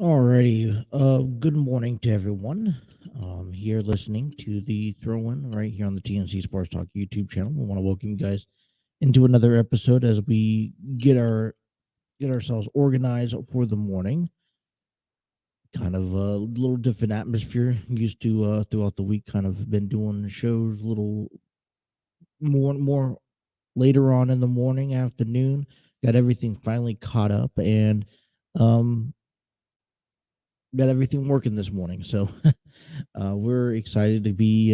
Alrighty, good morning to everyone. Here listening to the throw-in right here on the TNC Sports Talk YouTube channel. We want to welcome you guys into another episode as we get ourselves organized for the morning. Kind of a little different atmosphere. Used to throughout the week, kind of been doing shows a little more later on in the morning, afternoon. Got everything finally caught up and got everything working this morning. So we're excited to be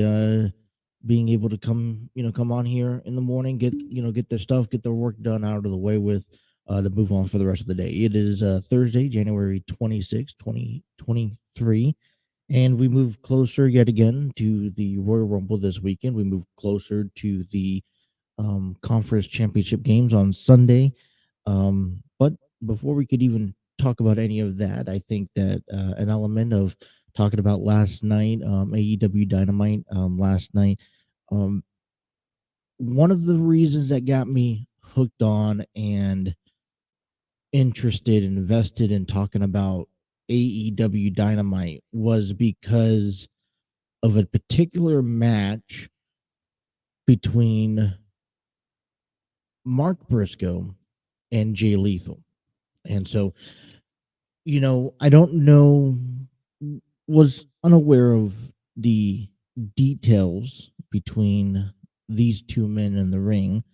being able to come on here in the morning, get their stuff, get their work done out of the way with to move on for the rest of the day. It is Thursday, January 26th, 2023, and we move closer yet again to the Royal Rumble this weekend. We move closer to the conference championship games on Sunday. But before we could even talk about any of that, I think that an element of talking about last night, AEW Dynamite last night, one of the reasons that got me hooked on and interested, invested in talking about AEW Dynamite was because of a particular match between Mark Briscoe and Jay Lethal. And so, I don't know, was unaware of the details between these two men in the ring,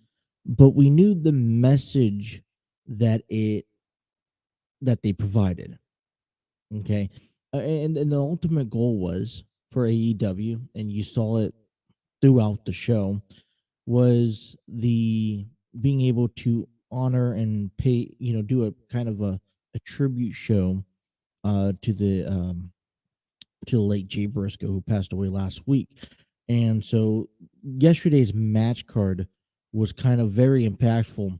but we knew the message that they provided. Okay. And the ultimate goal was for AEW, and you saw it throughout the show, was the being able to honor and pay, do a kind of a tribute show to the late Jay Briscoe, who passed away last week. And so yesterday's match card was kind of very impactful.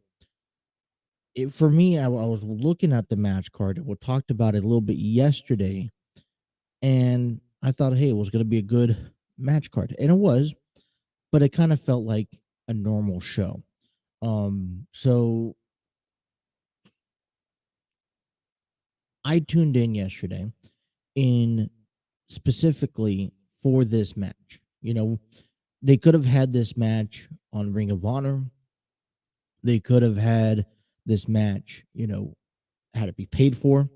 For me, I was looking at the match card, and we talked about it a little bit yesterday, and I thought, hey, it was going to be a good match card, and it was, but it kind of felt like a normal show. So I tuned in yesterday in specifically for this match. They could have had this match on Ring of Honor. They could have had this match, had it be paid for.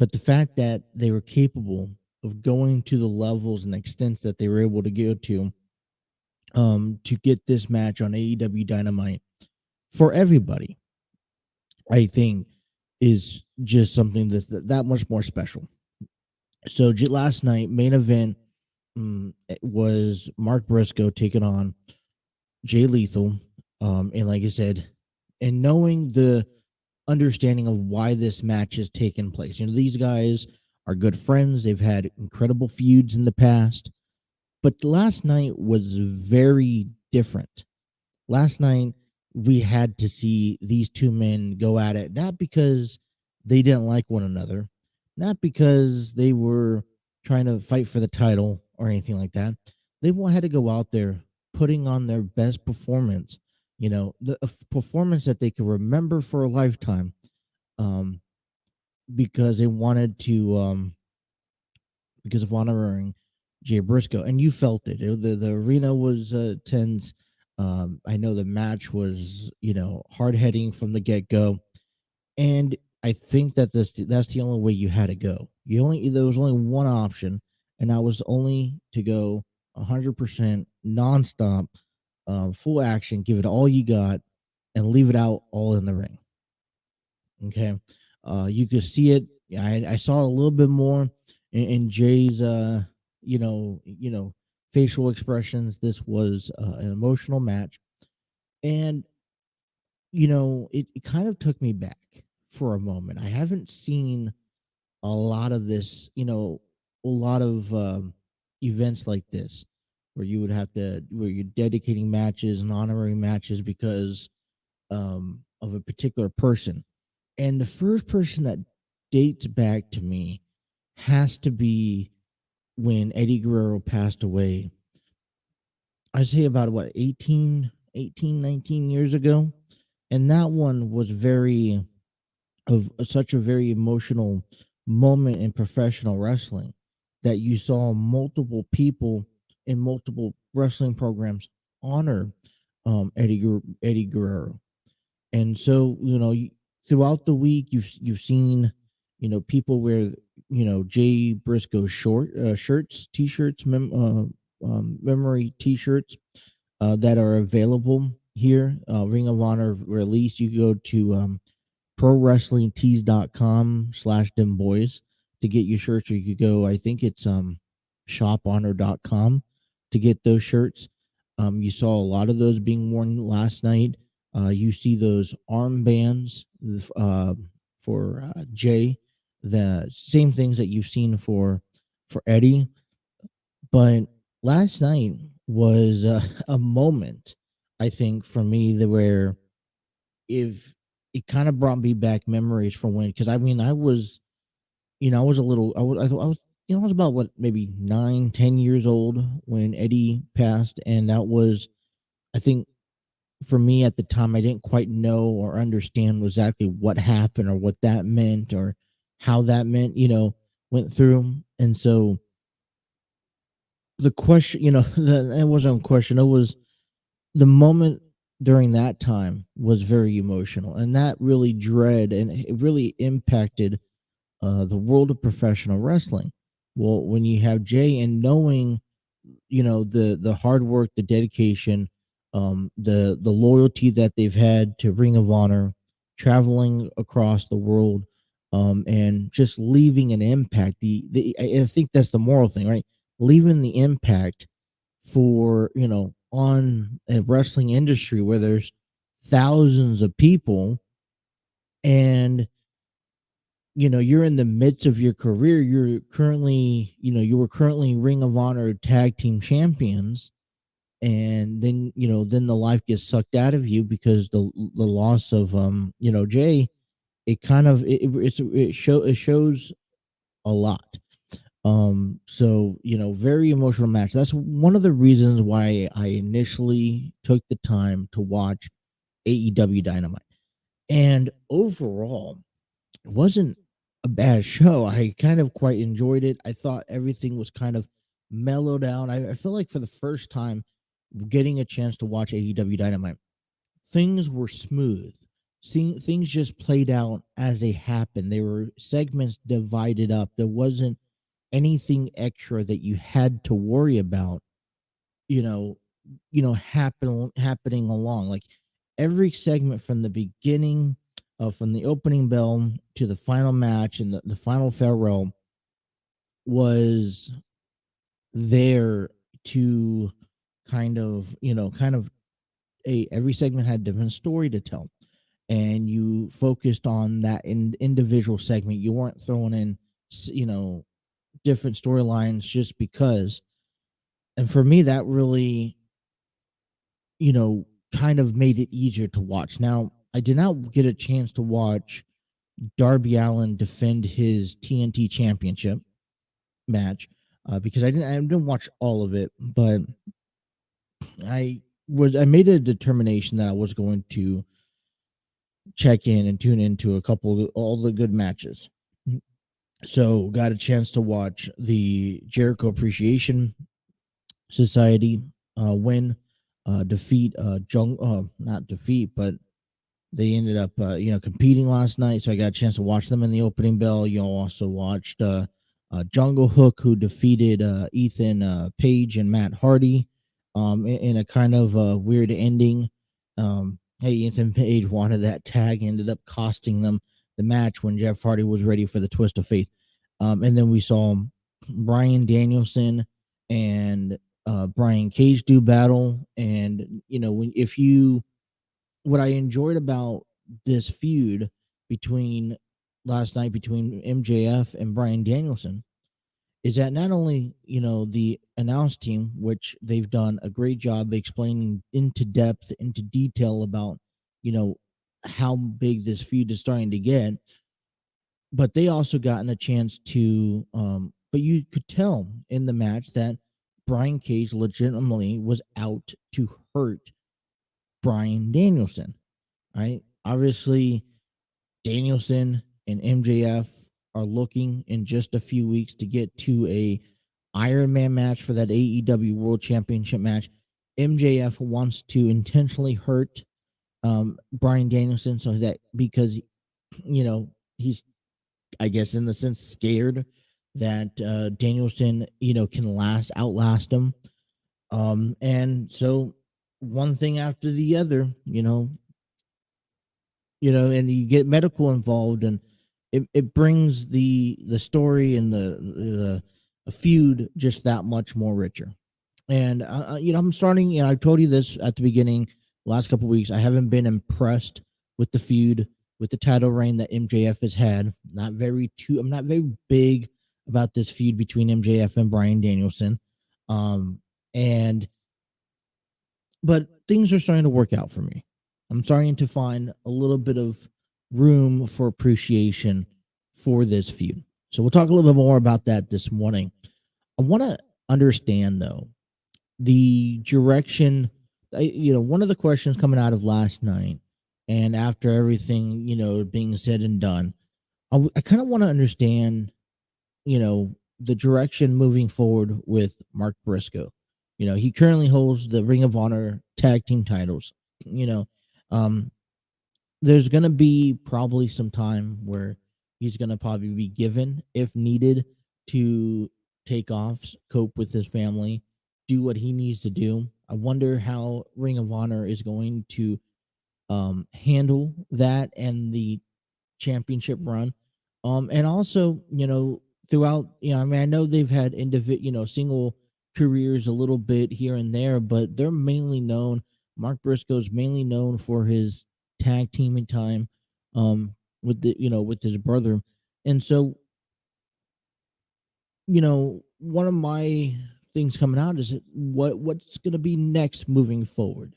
But the fact that they were capable of going to the levels and extents that they were able to go to get this match on AEW Dynamite for everybody, I think is just something that's that much more special. So last night, main event was Mark Briscoe taking on Jay Lethal. And like I said, and knowing the understanding of why this match has taken place. These guys are good friends. They've had incredible feuds in the past. But last night was very different. Last night, we had to see these two men go at it, not because they didn't like one another, not because they were trying to fight for the title or anything like that. They had to go out there putting on their best performance, the performance that they could remember for a lifetime, because they wanted to, because of honoring Jay Briscoe. And you felt it. The arena was tense. I know the match was, hard-hitting from the get-go. And I think that that's the only way you had to go. There was only one option, and that was only to go 100% nonstop, full action, give it all you got, and leave it out all in the ring. Okay, you could see it. I saw it a little bit more in Jay's, facial expressions. This was an emotional match, and it kind of took me back for a moment. I haven't seen a lot of this, a lot of events like this, where where you're dedicating matches and honoring matches because of a particular person. And the first person that dates back to me has to be when Eddie Guerrero passed away. I'd say about what, 19 years ago. And that one was very of such a very emotional moment in professional wrestling, that you saw multiple people in multiple wrestling programs honor Eddie Guerrero. And so, throughout the week, you've seen, people wear, Jay Briscoe shirts, t-shirts, memory t-shirts that are available here. Ring of Honor release. You go to prowrestlingtees.com/demboys to get your shirts, or you could go, I think it's shophonor.com to get those shirts. You saw a lot of those being worn last night. You see those armbands for Jay, the same things that you've seen for Eddie. But last night was a moment, I think, for me, that where if it kind of brought me back memories from when, because I mean, I was a little, I was, I was about what, maybe 9, 10 years old when Eddie passed. And that was, I think, for me at the time, I didn't quite know or understand exactly what happened or what that meant or how that meant, went through. And so the question, it wasn't a question. It was the moment during that time was very emotional, and that really and it really impacted the world of professional wrestling. Well, when you have Jay, and knowing, the hard work, the dedication, the loyalty that they've had to Ring of Honor, traveling across the world, and just leaving an impact. I think that's the moral thing, right? Leaving the impact for, on a wrestling industry where there's thousands of people, and you're in the midst of your career. You're currently, you were currently Ring of Honor tag team champions, and then the life gets sucked out of you because the loss of Jay. It kind of it shows a lot. So, very emotional match. That's one of the reasons why I initially took the time to watch AEW Dynamite. And overall, it wasn't a bad show. I kind of quite enjoyed it. I thought everything was kind of mellowed out. I feel like for the first time getting a chance to watch AEW Dynamite, things were smooth. Seeing things just played out as they happened. They were segments divided up. There wasn't anything extra that you had to worry about, you know, happening along. Like every segment from the beginning, from the opening bell to the final match and the final farewell, was there to kind of every segment had a different story to tell, and you focused on that individual segment. You weren't throwing in, different storylines just because. And for me, that really, kind of made it easier to watch. Now, I did not get a chance to watch Darby Allin defend his TNT championship match, because I didn't watch all of it, but I made a determination that I was going to check in and tune into all the good matches. So got a chance to watch the Jericho Appreciation Society win, defeat not defeat, but they ended up competing last night. So I got a chance to watch them in the opening bell. You also watched Jungle Hook, who defeated Ethan Page and Matt Hardy in a kind of weird ending. Hey, Ethan Page wanted that tag, ended up costing them the match when Jeff Hardy was ready for the twist of fate. And then we saw Bryan Danielson and Brian Cage do battle, and when if you what I enjoyed about this feud between last night between MJF and Brian Danielson is that not only the announce team, which they've done a great job explaining into depth, into detail about you know how big this feud is starting to get, but they also gotten a chance to but you could tell in the match that Brian Cage legitimately was out to hurt Brian Danielson, right? Obviously, Danielson and MJF are looking in just a few weeks to get to a Iron Man match for that AEW World Championship match. MJF wants to intentionally hurt Brian Danielson so that because he's, I guess, in the sense, scared that Danielson can outlast him. And so one thing after the other, and you get medical involved, and it brings the story and the feud just that much more richer. And I'm starting. I told you this at the beginning. Last couple of weeks, I haven't been impressed with the feud, with the title reign that MJF has had. I'm not very big about this feud between MJF and Bryan Danielson. And but things are starting to work out for me. I'm starting to find a little bit of room for appreciation for this feud. So we'll talk a little bit more about that this morning. I want to understand though the direction. One of the questions coming out of last night, and after everything being said and done, I kind of want to understand the direction moving forward with Mark Briscoe. He currently holds the Ring of Honor tag team titles. You know, um, there's going to be probably some time where he's going to probably be given, if needed, to take off, cope with his family, do what he needs to do. I wonder how Ring of Honor is going to handle that and the championship run. And also, throughout, I mean, I know they've had single careers a little bit here and there, but they're mainly known. Mark Briscoe's mainly known for his tag teaming time, with his brother, and so one of my things coming out is what's going to be next moving forward.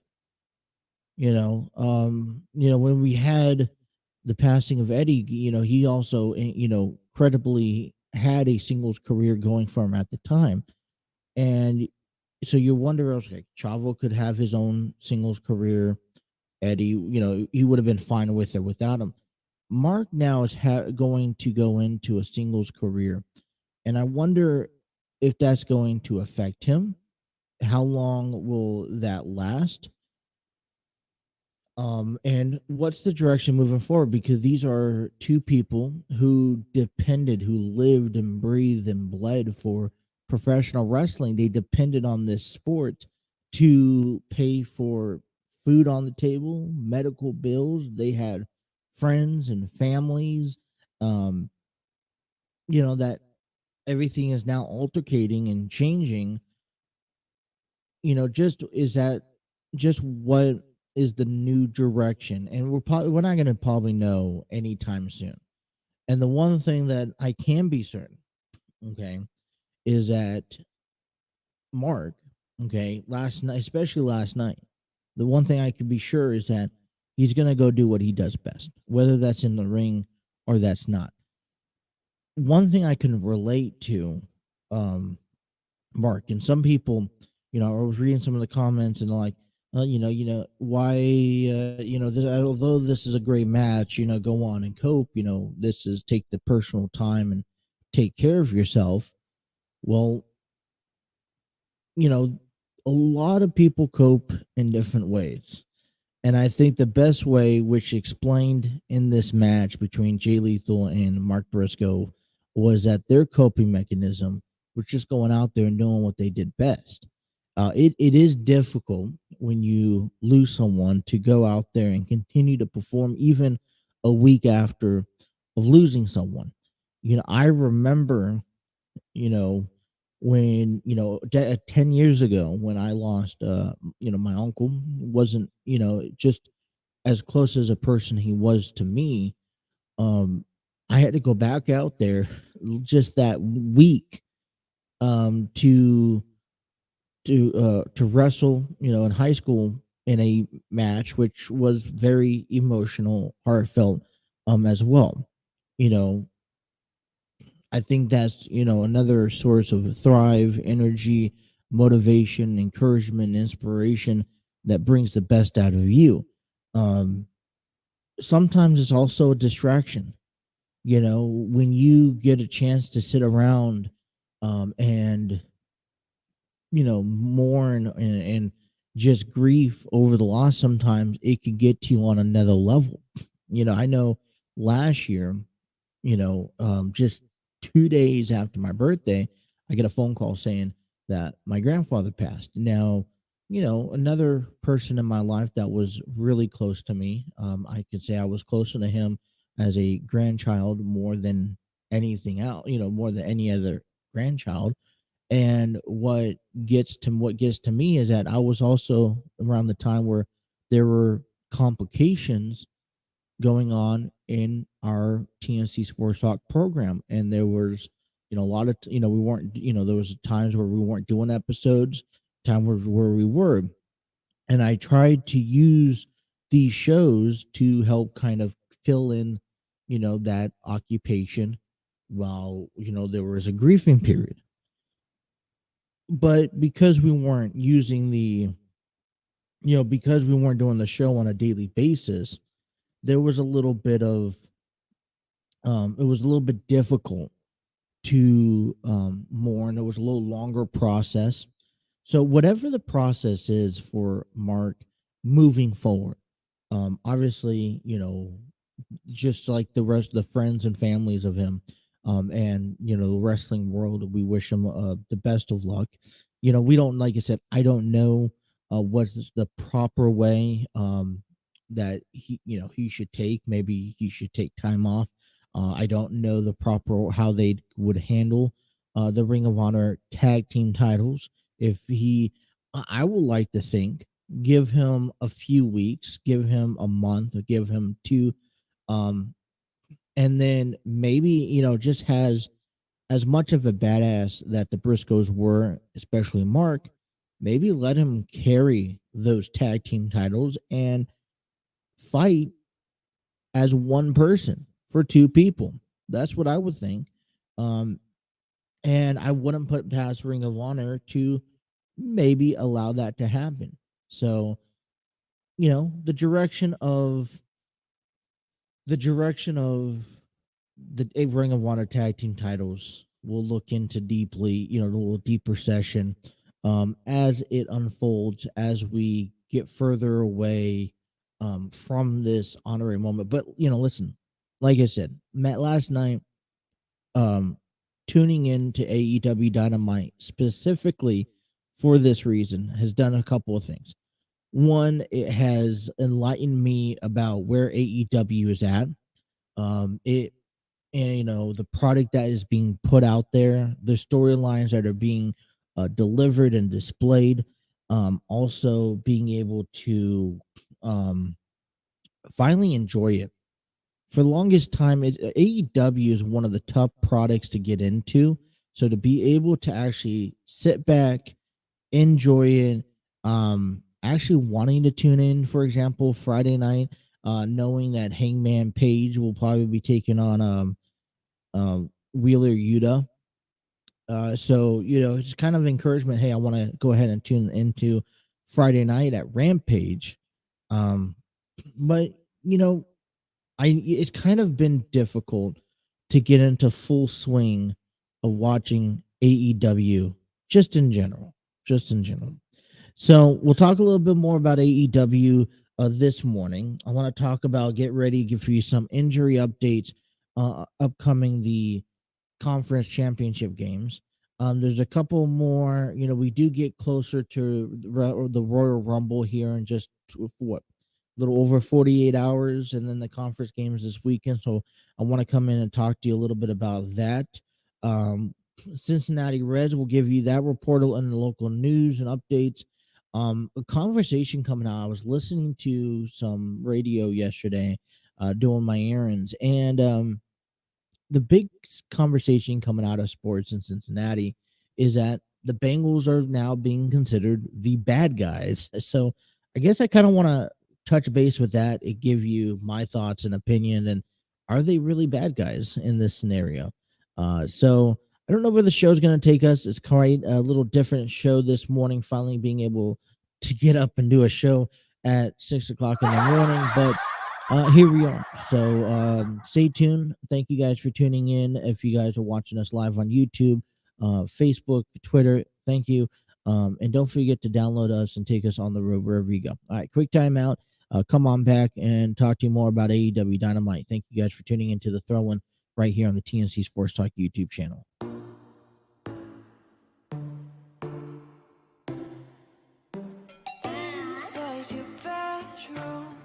When we had the passing of Eddie, he also, credibly had a singles career going for him at the time. And so you wonder, okay, Chavo could have his own singles career. Eddie, he would have been fine with it without him. Mark now is going to go into a singles career. And I wonder if that's going to affect him. How long will that last? And what's the direction moving forward? Because these are two people who lived and breathed and bled for professional wrestling. They depended on this sport to pay for food on the table, medical bills. They had friends and families. Um, that everything is now altercating and changing. Just what is the new direction? And we're not going to probably know anytime soon. And the one thing that I can be certain, okay, is that Mark, okay, last night, especially last night, the one thing I could be sure is that he's going to go do what he does best, whether that's in the ring or that's not. One thing I can relate to, Mark, and some people, I was reading some of the comments and like, why, although this is a great match, go on and cope, this is take the personal time and take care of yourself. Well, a lot of people cope in different ways. And I think the best way, which explained in this match between Jay Lethal and Mark Briscoe, was that their coping mechanism was just going out there and doing what they did best. It is difficult when you lose someone to go out there and continue to perform even a week after of losing someone. I remember, when 10 years ago when I lost my uncle wasn't just as close as a person he was to me. um I had to go back out there just that week to to wrestle in high school in a match which was very emotional, heartfelt, as well. you know I think that's another source of thrive, energy, motivation, encouragement, inspiration that brings the best out of you. um Sometimes it's also a distraction. When you get a chance to sit around and mourn and just grief over the loss, sometimes it could get to you on another level. I know last year, just 2 days after my birthday, I get a phone call saying that my grandfather passed. Now, another person in my life that was really close to me. I could say I was closer to him as a grandchild more than anything else, more than any other grandchild. And what gets to me is that I was also around the time where there were complications going on in our TNC Sports Talk program, and there was a lot of we weren't there was times where we weren't doing episodes, times where we were, and I tried to use these shows to help kind of fill in that occupation while there was a grieving period. But because we weren't using the because we weren't doing the show on a daily basis, there was a little bit of it was a little bit difficult to mourn. It was a little longer process. So whatever the process is for Mark moving forward, obviously, just like the rest of the friends and families of him, and the wrestling world, we wish him the best of luck. We don't, like I said, I don't know what's the proper way that he should take. Maybe he should take time off. I don't know the proper how they would handle the Ring of Honor tag team titles. If he, I would like to think, give him a few weeks, give him a month, or give him two, um, and then maybe just has as much of a badass that the Briscoes were, especially Mark. Maybe let him carry those tag team titles and fight as one person for two people. That's what I would think. Um, and I wouldn't put past Ring of Honor to maybe allow that to happen. So, the direction of the Ring of Honor tag team titles we'll look into deeply, a little deeper session as it unfolds, as we get further away from this honorary moment. But listen, like I said, Matt, last night, um, tuning into AEW Dynamite specifically for this reason has done a couple of things. One, it has enlightened me about where AEW is at. It and the product that is being put out there, the storylines that are being delivered and displayed, also being able to um, finally enjoy it. For the longest time, AEW is one of the tough products to get into. So to be able to actually sit back, enjoy it, actually wanting to tune in, for example, Friday night, knowing that Hangman Page will probably be taking on Wheeler Yuta. So it's kind of encouragement. Hey, I want to go ahead and tune into Friday night at Rampage. Um, but you know, it's kind of been difficult to get into full swing of watching AEW just in general. So we'll talk a little bit more about AEW this morning. I want to talk about get ready, give for you some injury updates upcoming the conference championship games. There's a couple more. We do get closer to the Royal Rumble here in just what, a little over 48 hours, and then the conference games this weekend. So I want to come in and talk to you a little bit about that. Cincinnati Reds. We'll give you that report and the local news and updates. A conversation coming out. I was listening to some radio yesterday, doing my errands, and the big conversation coming out of sports in Cincinnati is that the Bengals are now being considered the bad guys. So I guess I kind of want to touch base with that and give you my thoughts and opinion. And are they really bad guys in this scenario? So I don't know where the show's going to take us. It's quite a little different show this morning, finally being able to get up and do a show at 6 o'clock in the morning. But here we are. So stay tuned. Thank you guys for tuning in. If you guys are watching us live on YouTube, Facebook, Twitter, thank you. And don't forget to download us and take us on the road wherever you go. All right, quick timeout. Come on back and talk to you more about AEW Dynamite. Thank you guys for tuning into the Throw-In right here on the TNC Sports Talk YouTube channel. Inside your bedroom,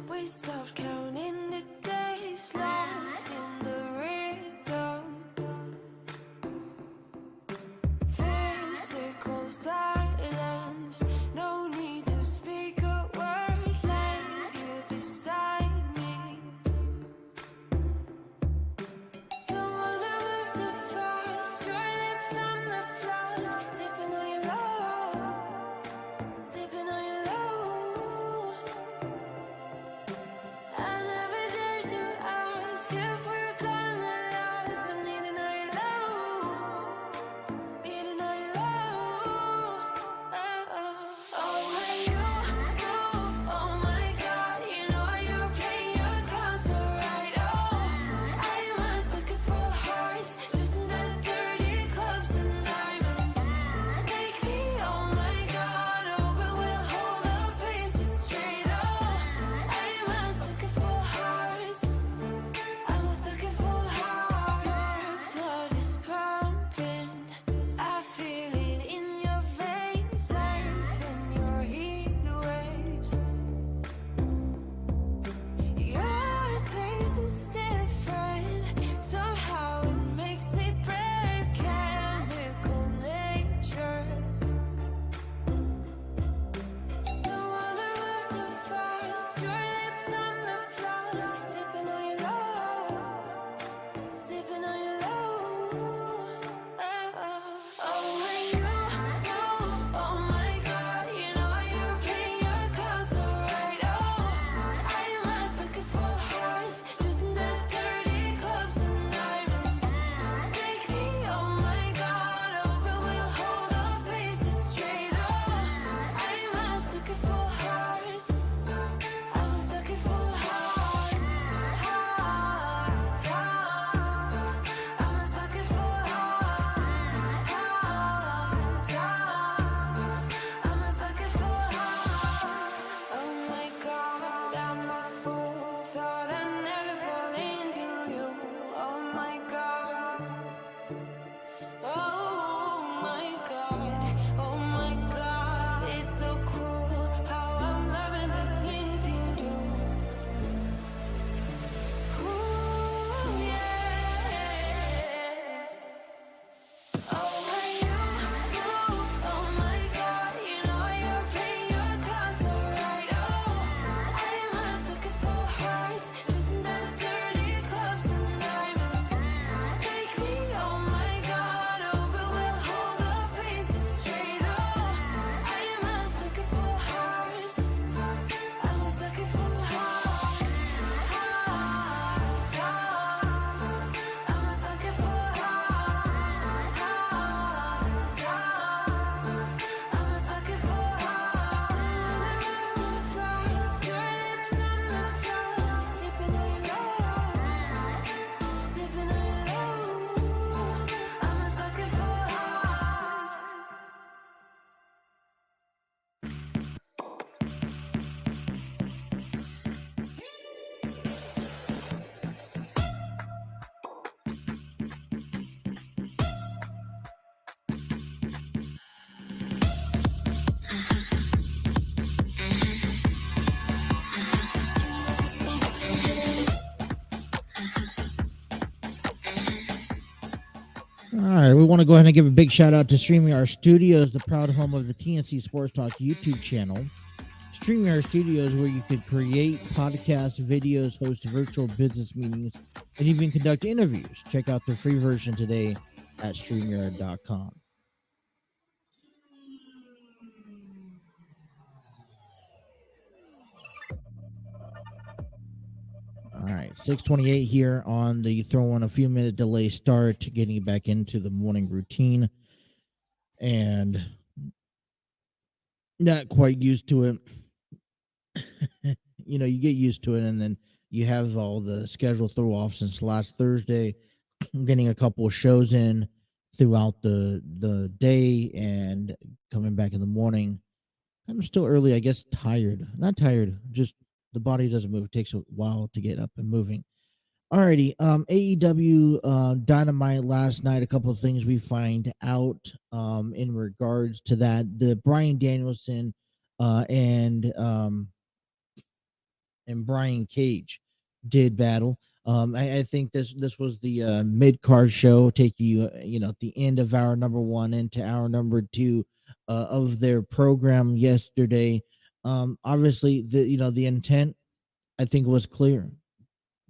we stopped counting the days, lost in the rhythm. Physical silence, no need to speak a word, laying here beside me. Don't wanna move too far, right, we want to go ahead and give a big shout out to StreamYard Studios, the proud home of the TNC Sports Talk YouTube channel. StreamYard Studios, where you could create podcasts, videos, host virtual business meetings, and even conduct interviews. Check out the free version today at StreamYard.com. All right, 6:28 here on the throw on a few minute delay start, getting back into the morning routine, and not quite used to it. You get used to it, and then you have all the schedule throw off since last Thursday. I'm getting a couple of shows in throughout the day and coming back in the morning. I'm still early, I guess, tired. Not tired, just the body doesn't move. It takes a while to get up and moving. Alrighty, AEW Dynamite last night. A couple of things we find out in regards to that. The Bryan Danielson and Brian Cage did battle. I think this was the mid card show, take you at the end of hour number 1 into hour number 2 of their program yesterday. Obviously, the intent I think was clear.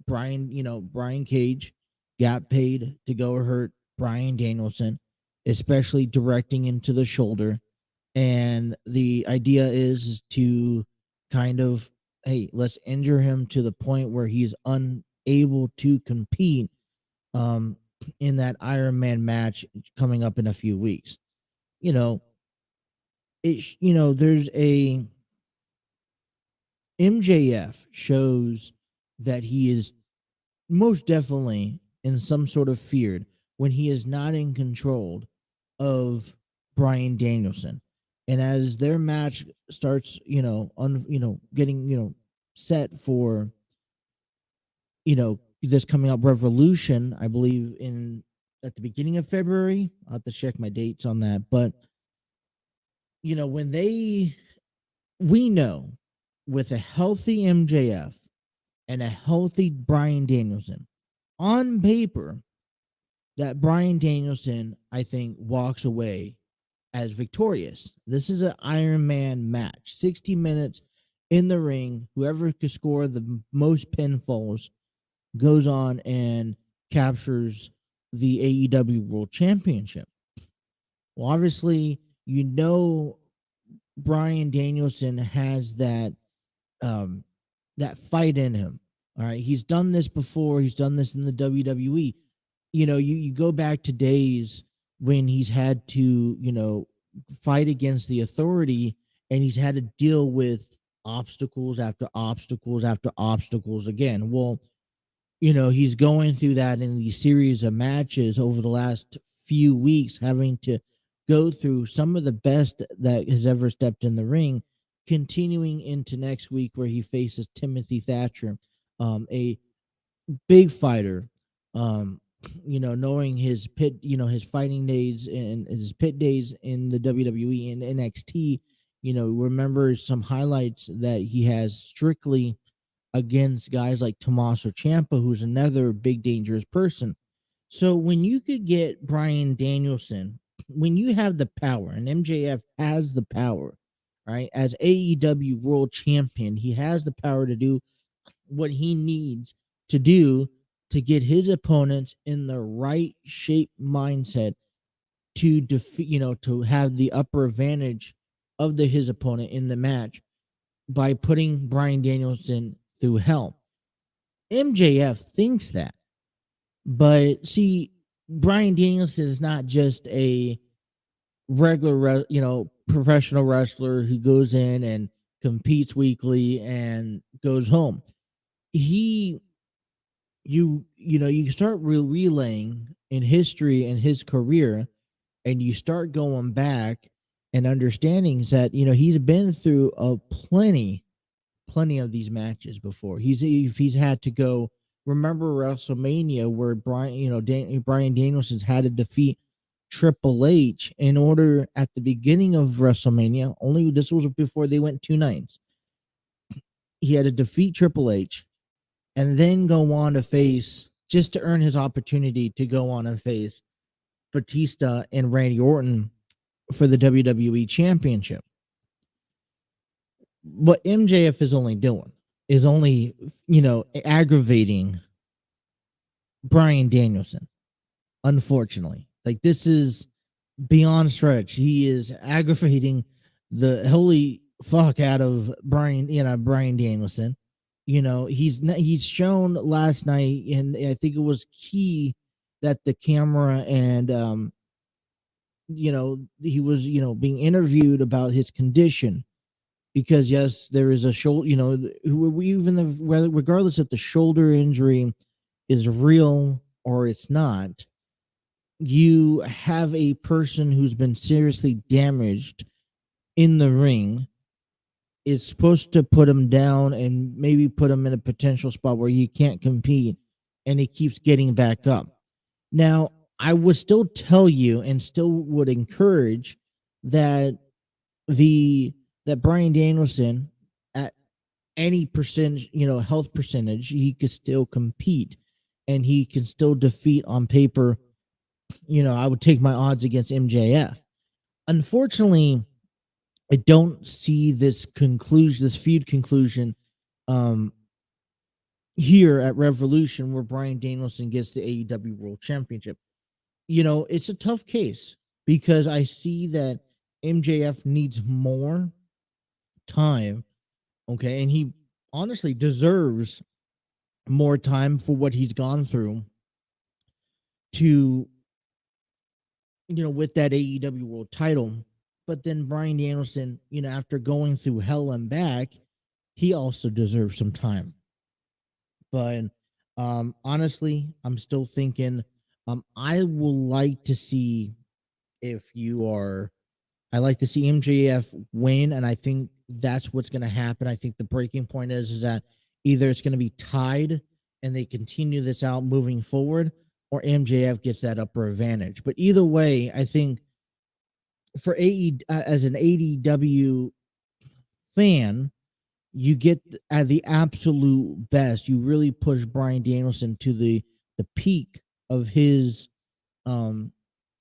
Brian Cage got paid to go hurt Bryan Danielson, especially directing into the shoulder. And the idea is to kind of, hey, let's injure him to the point where he's unable to compete in that Iron Man match coming up in a few weeks. There's a MJF shows that he is most definitely in some sort of fear when he is not in control of Bryan Danielson. And as their match starts, getting, set for, this coming up Revolution, I believe at the beginning of February. I'll have to check my dates on that. But, we know with a healthy MJF and a healthy Bryan Danielson, on paper, that Bryan Danielson, I think, walks away as victorious. This is an Iron Man match, 60 minutes in the ring. Whoever can score the most pinfalls goes on and captures the AEW World Championship. Well, obviously, Bryan Danielson has that fight in him. All right, he's done this before. He's done this in the WWE. You go back to days when he's had to, fight against the authority, and he's had to deal with obstacles after obstacles after obstacles again. Well, he's going through that in the series of matches over the last few weeks, having to go through some of the best that has ever stepped in the ring, continuing into next week where he faces Timothy Thatcher, a big fighter, knowing his his fighting days and his pit days in the WWE and NXT, remember some highlights that he has strictly against guys like Tommaso Ciampa, who's another big dangerous person. So when you could get Bryan Danielson, when you have the power, and MJF has the power, right, as AEW World Champion, he has the power to do what he needs to do to get his opponents in the right shape mindset to defeat, to have the upper advantage of his opponent in the match by putting Bryan Danielson through hell. MJF thinks that. But see, Bryan Danielson is not just a regular, professional wrestler who goes in and competes weekly and goes home. You start relaying in history and his career, and you start going back and understanding that he's been through plenty of these matches before. He's had to go. Remember WrestleMania where Bryan Danielson's had to defeat Triple H in order at the beginning of WrestleMania. Only this was before they went 2 nights. He had to defeat Triple H and then go on to face, just to earn his opportunity to go on and face Batista and Randy Orton for the WWE Championship. What MJF is only doing is only, aggravating Bryan Danielson, unfortunately. Like, this is beyond stretch. He is aggravating the holy fuck out of Bryan Danielson. He's shown last night, and I think it was key that the camera and he was being interviewed about his condition, because yes, there is a shoulder. Regardless if the shoulder injury is real or it's not, you have a person who's been seriously damaged in the ring. It's supposed to put him down and maybe put him in a potential spot where he can't compete, and he keeps getting back up. Now, I would still tell you and still would encourage that Bryan Danielson, at any percentage, health percentage, he could still compete and he can still defeat on paper. I would take my odds against MJF. Unfortunately, I don't see this feud conclusion, here at Revolution, where Bryan Danielson gets the AEW World Championship. It's a tough case because I see that MJF needs more time. Okay. And he honestly deserves more time for what he's gone through to, with that AEW World title. But then Bryan Danielson, after going through hell and back, he also deserves some time. But honestly, I'm still thinking, I will like to see I like to see MJF win, and I think that's what's going to happen. I think the breaking point is that either it's going to be tied and they continue this out moving forward, or MJF gets that upper advantage. But either way, I think for as an AEW fan, you get at the absolute best. You really push Bryan Danielson to the peak of his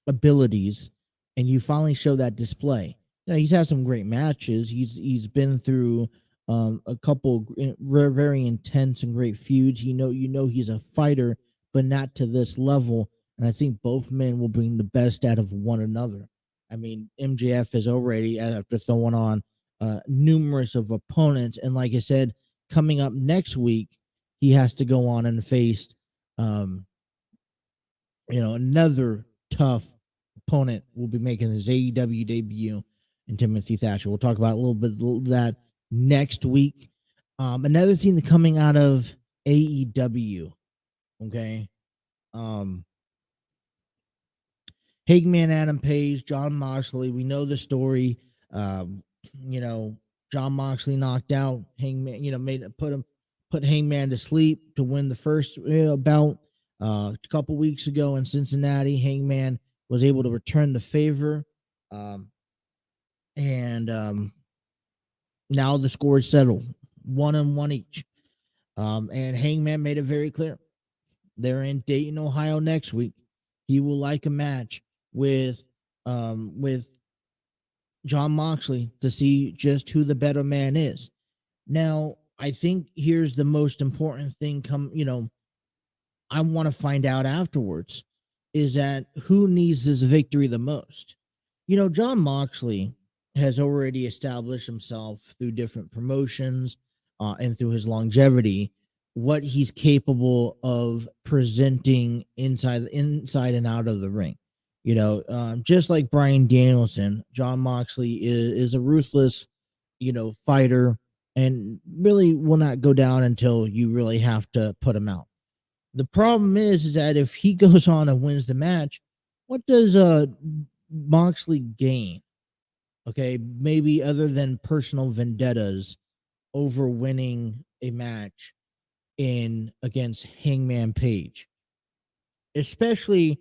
abilities, and you finally show that display. He's had some great matches. He's been through a couple very intense and great feuds. He's a fighter, but not to this level. And I think both men will bring the best out of one another. I mean, MJF is already, after throwing on numerous of opponents, and like I said, coming up next week, he has to go on and face, another tough opponent. Will be making his AEW debut in Timothy Thatcher. We'll talk about a little bit of that next week. Another thing that coming out of AEW, okay, Hangman Adam Page, Jon Moxley. We know the story. Jon Moxley knocked out Hangman. Put Hangman to sleep to win the first bout. A couple weeks ago in Cincinnati, Hangman was able to return the favor, and now the score is settled, 1-1 each. And Hangman made it very clear they're in Dayton, Ohio next week. He will like a match with Jon Moxley to see just who the better man is. Now, I think here's the most important thing I want to find out afterwards, is that who needs this victory the most? Jon Moxley has already established himself through different promotions and through his longevity, what he's capable of presenting inside and out of the ring. Just like Bryan Danielson, Jon Moxley is a ruthless, fighter, and really will not go down until you really have to put him out. The problem is that if he goes on and wins the match, what does Moxley gain? Okay, maybe other than personal vendettas over winning a match against Hangman Page, especially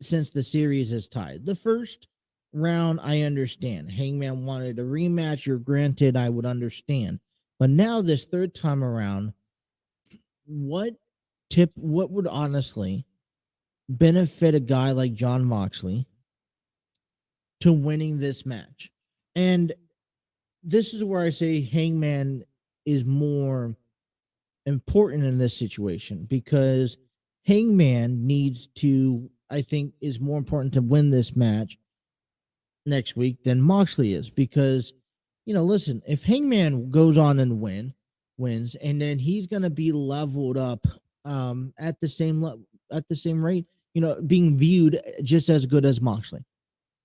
since the series is tied. The first round, I understand. Hangman wanted a rematch. You're granted. I would understand. But now this third time around, what would honestly benefit a guy like John Moxley to winning this match. And this is where I say Hangman is more important in this situation because Hangman needs to, I think, is more important to win this match next week than Moxley is because, listen, if Hangman goes on and wins, and then he's going to be leveled up at the same rate, being viewed just as good as Moxley,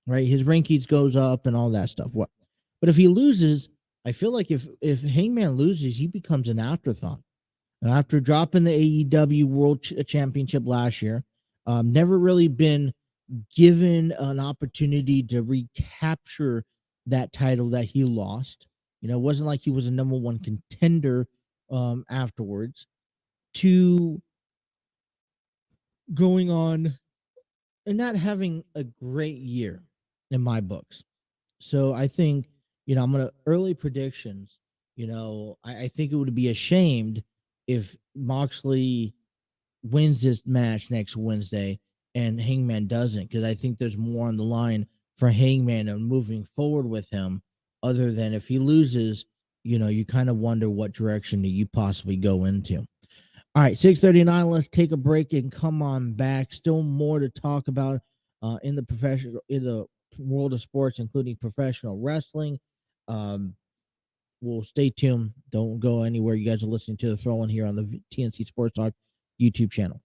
right? His rankings goes up and all that stuff. What? But if he loses, I feel like if Hangman loses, he becomes an afterthought. After dropping the AEW World Championship last year, never really been given an opportunity to recapture that title that he lost. It wasn't like he was a number one contender afterwards, to going on and not having a great year in my books. So I think, I'm going to early predictions. I think it would be ashamed if Moxley wins this match next Wednesday and Hangman doesn't, because I think there's more on the line for Hangman and moving forward with him, other than if he loses, you kind of wonder what direction do you possibly go into. All right, 6:39. Let's take a break and come on back. Still more to talk about in the world of sports, including professional wrestling. We'll stay tuned. Don't go anywhere. You guys are listening to the Throw In here on the TNC Sports Talk YouTube channel.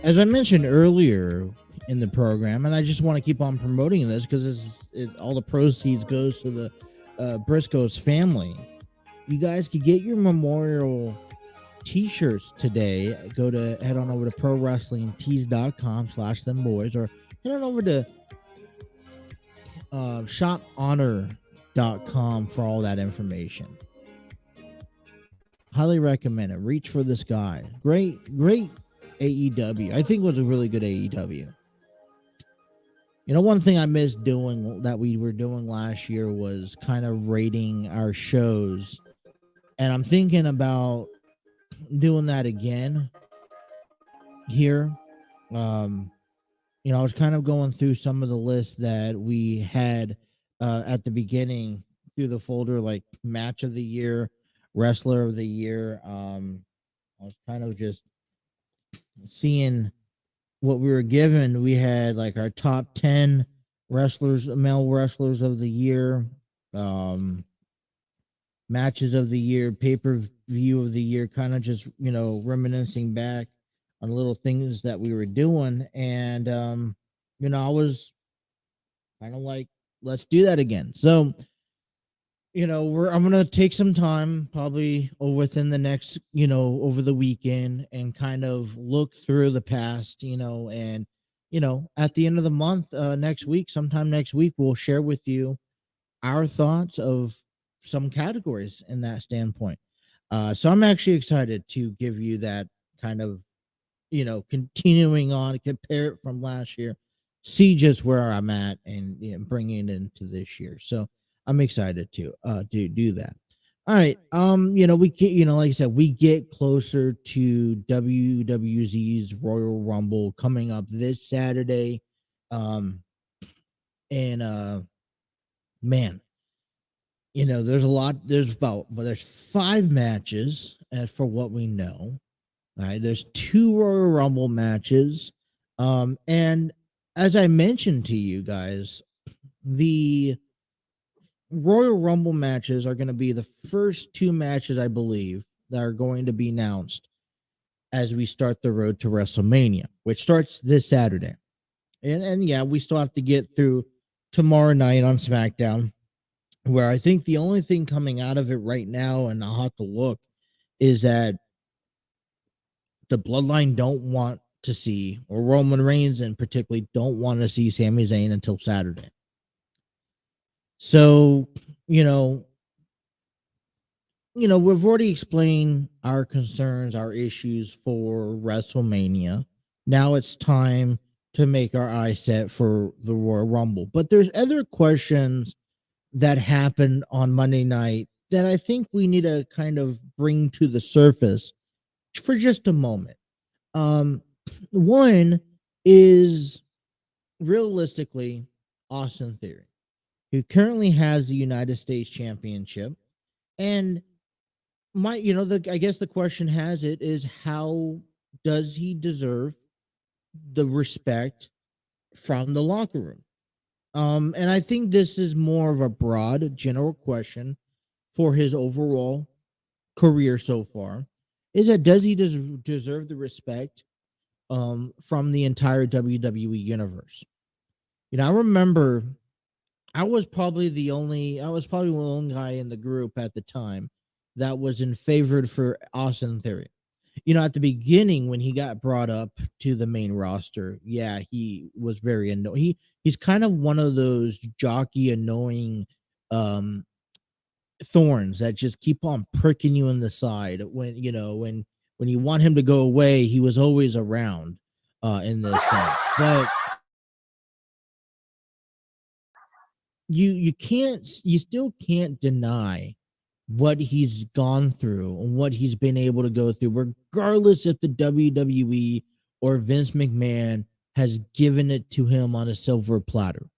as I mentioned earlier in the program, and I just want to keep on promoting this because all the proceeds goes to the Briscoe's family. You guys could get your memorial t-shirts today. Head on over to prowrestlingtees.com/them boys, or head on over to shophonor.com for all that information. Highly recommend it. Reach for the sky. Great AEW. I think it was a really good AEW. You know, one thing I missed doing that we were doing last year was kind of rating our shows. And I'm thinking about doing that again here. I was kind of going through some of the lists that we had at the beginning through the folder, like match of the year, wrestler of the year. I was kind of just seeing what we were given. We had like our top 10 male wrestlers of the year, matches of the year, pay-per-view of the year, kind of just, reminiscing back on little things that we were doing. And, I was kind of like, let's do that again. So, I'm going to take some time probably within the next, over the weekend and kind of look through the past, and, at the end of the month, sometime next week, we'll share with you our thoughts of some categories in that standpoint. So I'm actually excited to give you that kind of, continuing on, compare it from last year, see just where I'm at, and bringing it into this year. So I'm excited to do that. All right. We get, like I said, we get closer to WWZ's Royal Rumble coming up this Saturday. And man, there's 5 matches for what we know. All right, there's 2 Royal Rumble matches. And as I mentioned to you guys, the Royal Rumble matches are going to be the first 2 matches, I believe, that are going to be announced as we start the road to WrestleMania, which starts this Saturday. And yeah, we still have to get through tomorrow night on SmackDown, where I think the only thing coming out of it right now, and I'll have to look, is that the Bloodline don't want to see, or Roman Reigns and particularly don't want to see Sami Zayn until Saturday. So, we've already explained our concerns, our issues for WrestleMania. Now it's time to make our eyes set for the Royal Rumble. But there's other questions that happened on Monday night that I think we need to kind of bring to the surface for just a moment. One is realistically Austin Theory, who currently has the United States Championship, and I guess the question is, how does he deserve the respect from the locker room? And I think this is more of a broad, general question for his overall career so far. Is that, does he deserve the respect from the entire WWE universe? I remember I was probably one of the only guy in the group at the time that was in favor for Austin Theory. At the beginning when he got brought up to the main roster, yeah, he was very annoying. He's kind of one of those jockey annoying thorns that just keep on pricking you in the side. When you want him to go away, he was always around in this sense. But you still can't deny what he's gone through and what he's been able to go through, regardless if the WWE or Vince McMahon has given it to him on a silver platter.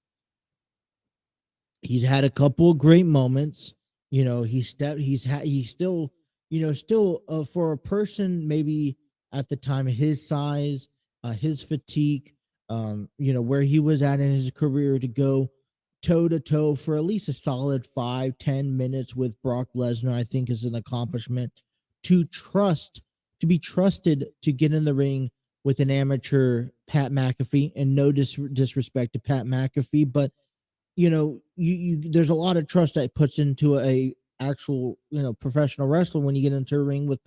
He's had a couple of great moments. Still for a person maybe at the time his size, his fatigue, where he was at in his career, to go toe to toe for at least a solid 5-10 minutes with Brock Lesnar, I think is an accomplishment. To be trusted to get in the ring with an amateur Pat McAfee, and no disrespect to Pat McAfee, but you there's a lot of trust that puts into a actual professional wrestler when you get into a ring with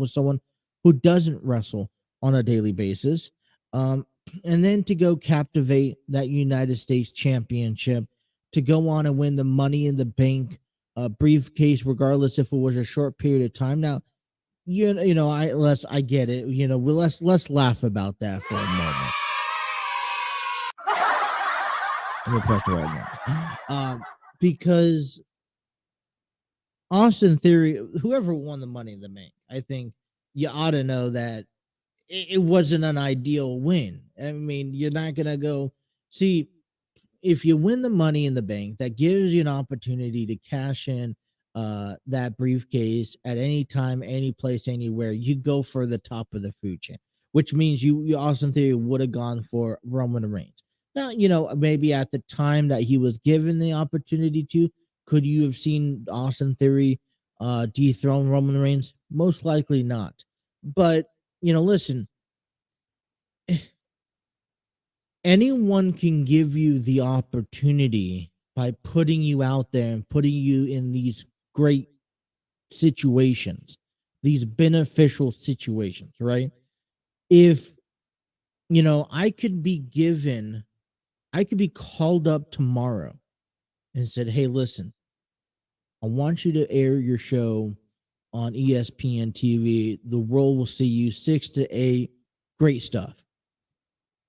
someone who doesn't wrestle on a daily basis. um and then to go captivate that United States championship, to go on and win the Money in the Bank briefcase, regardless if it was a short period of time. Now, I get it. Let's laugh about that for a moment. Let me press the right ones. Because Austin Theory, whoever won the Money in the Bank, I think you ought to know that it wasn't an ideal win. I mean, you're not gonna go see if you win the Money in the Bank. That gives you an opportunity to cash in that briefcase at any time, any place, anywhere. You go for the top of the food chain, which means you Austin Theory would have gone for Roman Reigns. Now, maybe at the time that he was given the opportunity to, could you have seen Austin Theory dethrone Roman Reigns? Most likely not. But, listen, anyone can give you the opportunity by putting you out there and putting you in these great situations, these beneficial situations, right? If, I could be called up tomorrow and said, hey, listen, I want you to air your show on ESPN TV. The world will see you 6 to 8. Great stuff.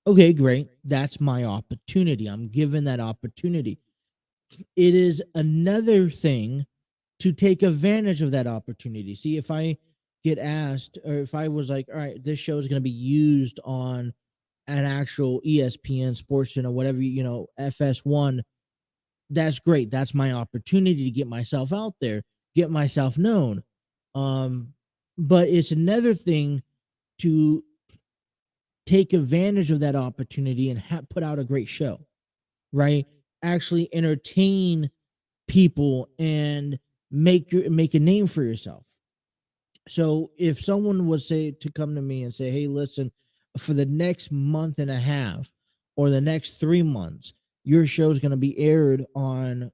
Okay, great. That's my opportunity. I'm given that opportunity. It is another thing to take advantage of that opportunity. See, if I get asked, or if I was like, all right, this show is going to be used on an actual ESPN Sports Channel, whatever, FS1, that's great. That's my opportunity to get myself out there, get myself known. But it's another thing to take advantage of that opportunity and put out a great show, right? Actually entertain people and make a name for yourself. So if someone was to come to me and say, hey, listen, for the next month and a half or the next 3 months, your show is going to be aired on,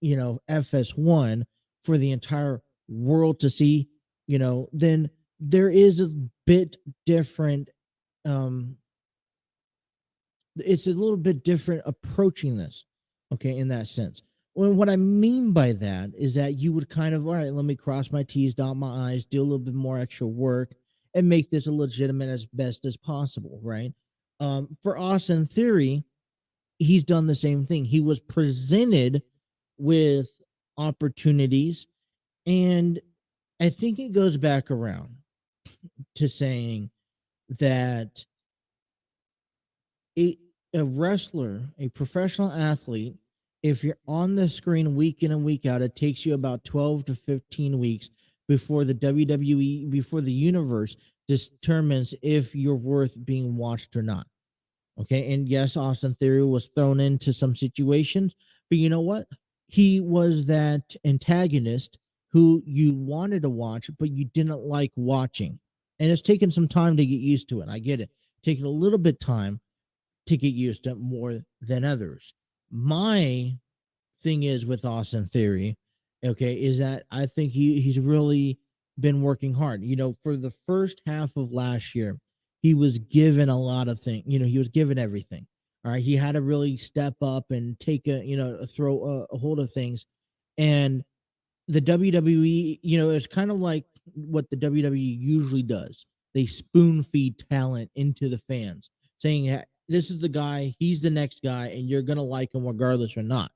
FS1 for the entire world to see, then there is a bit different. It's a little bit different approaching this. Okay. In that sense. Well, what I mean by that is that you would kind of, all right, let me cross my T's, dot my I's, do a little bit more extra work and make this a legitimate as best as possible. Right. For Austin Theory, he's done the same thing. He was presented with opportunities, and I think it goes back around to saying that a wrestler, a professional athlete, if you're on the screen week in and week out, it takes you about 12 to 15 weeks before the WWE, before the universe determines if you're worth being watched or not. Okay. And yes, Austin Theory was thrown into some situations, but you know what? He was that antagonist who you wanted to watch, but you didn't like watching. And it's taken some time to get used to it. I get it. Taking a little bit time to get used to it more than others. My thing is with Austin Theory, okay, is that I think he's really been working hard. For the first half of last year, he was given a lot of things. He was given everything. All right, he had to really step up and take throw a hold of things. And the WWE, it's kind of like what the WWE usually does. They spoon feed talent into the fans, saying, hey, this is the guy, he's the next guy, and you're gonna like him regardless or not.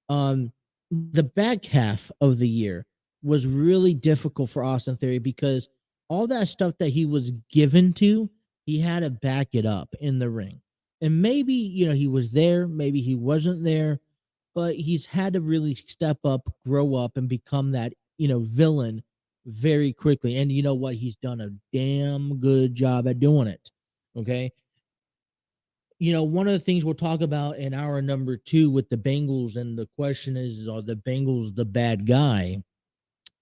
The back half of the year was really difficult for Austin Theory because all that stuff that he was given to, he had to back it up in the ring. And maybe, he was there, maybe he wasn't there, but he's had to really step up, grow up, and become that, villain very quickly. And you know what? He's done a damn good job at doing it. Okay. One of the things we'll talk about in hour number 2 with the Bengals, and the question is, are the Bengals the bad guy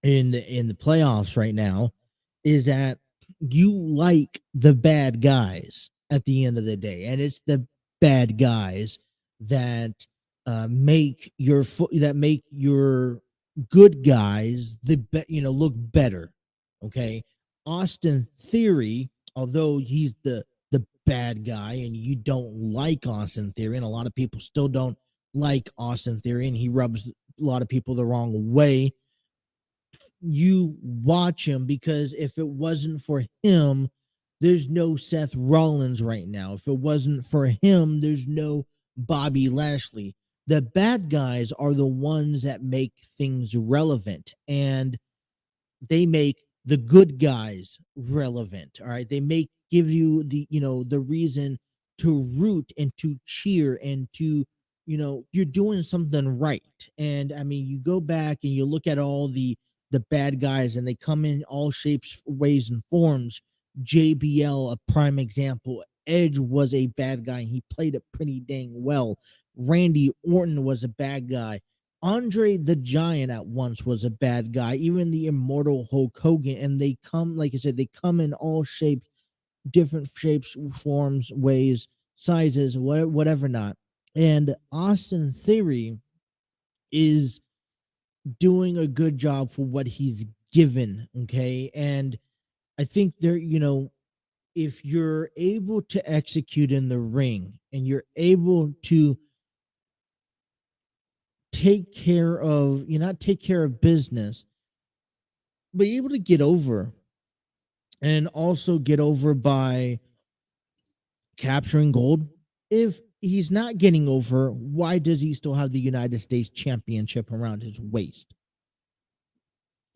in the playoffs right now? Is that, you like the bad guys at the end of the day, and it's the bad guys that make your good guys look better. Okay, Austin Theory, although he's the bad guy, and you don't like Austin Theory, and a lot of people still don't like Austin Theory, and he rubs a lot of people the wrong way. You watch him because if it wasn't for him, there's no Seth Rollins right now. If it wasn't for him, there's no Bobby Lashley. The bad guys are the ones that make things relevant, and they make the good guys relevant. All right. They make give you the reason to root and to cheer and to, you're doing something right. And I mean, you go back and you look at all the bad guys, and they come in all shapes, ways, and forms. JBL, a prime example. Edge was a bad guy, and he played it pretty dang well. Randy Orton was a bad guy. Andre the Giant at once was a bad guy, even the immortal Hulk Hogan, and they come, like I said, they come in all shapes, different shapes, forms, ways, sizes, whatever not. And Austin Theory is doing a good job for what he's given, okay? And I think if you're able to execute in the ring and you're able to not take care of business, but able to get over, and also get over by capturing gold. If he's not getting over, why does he still have the United States Championship around his waist?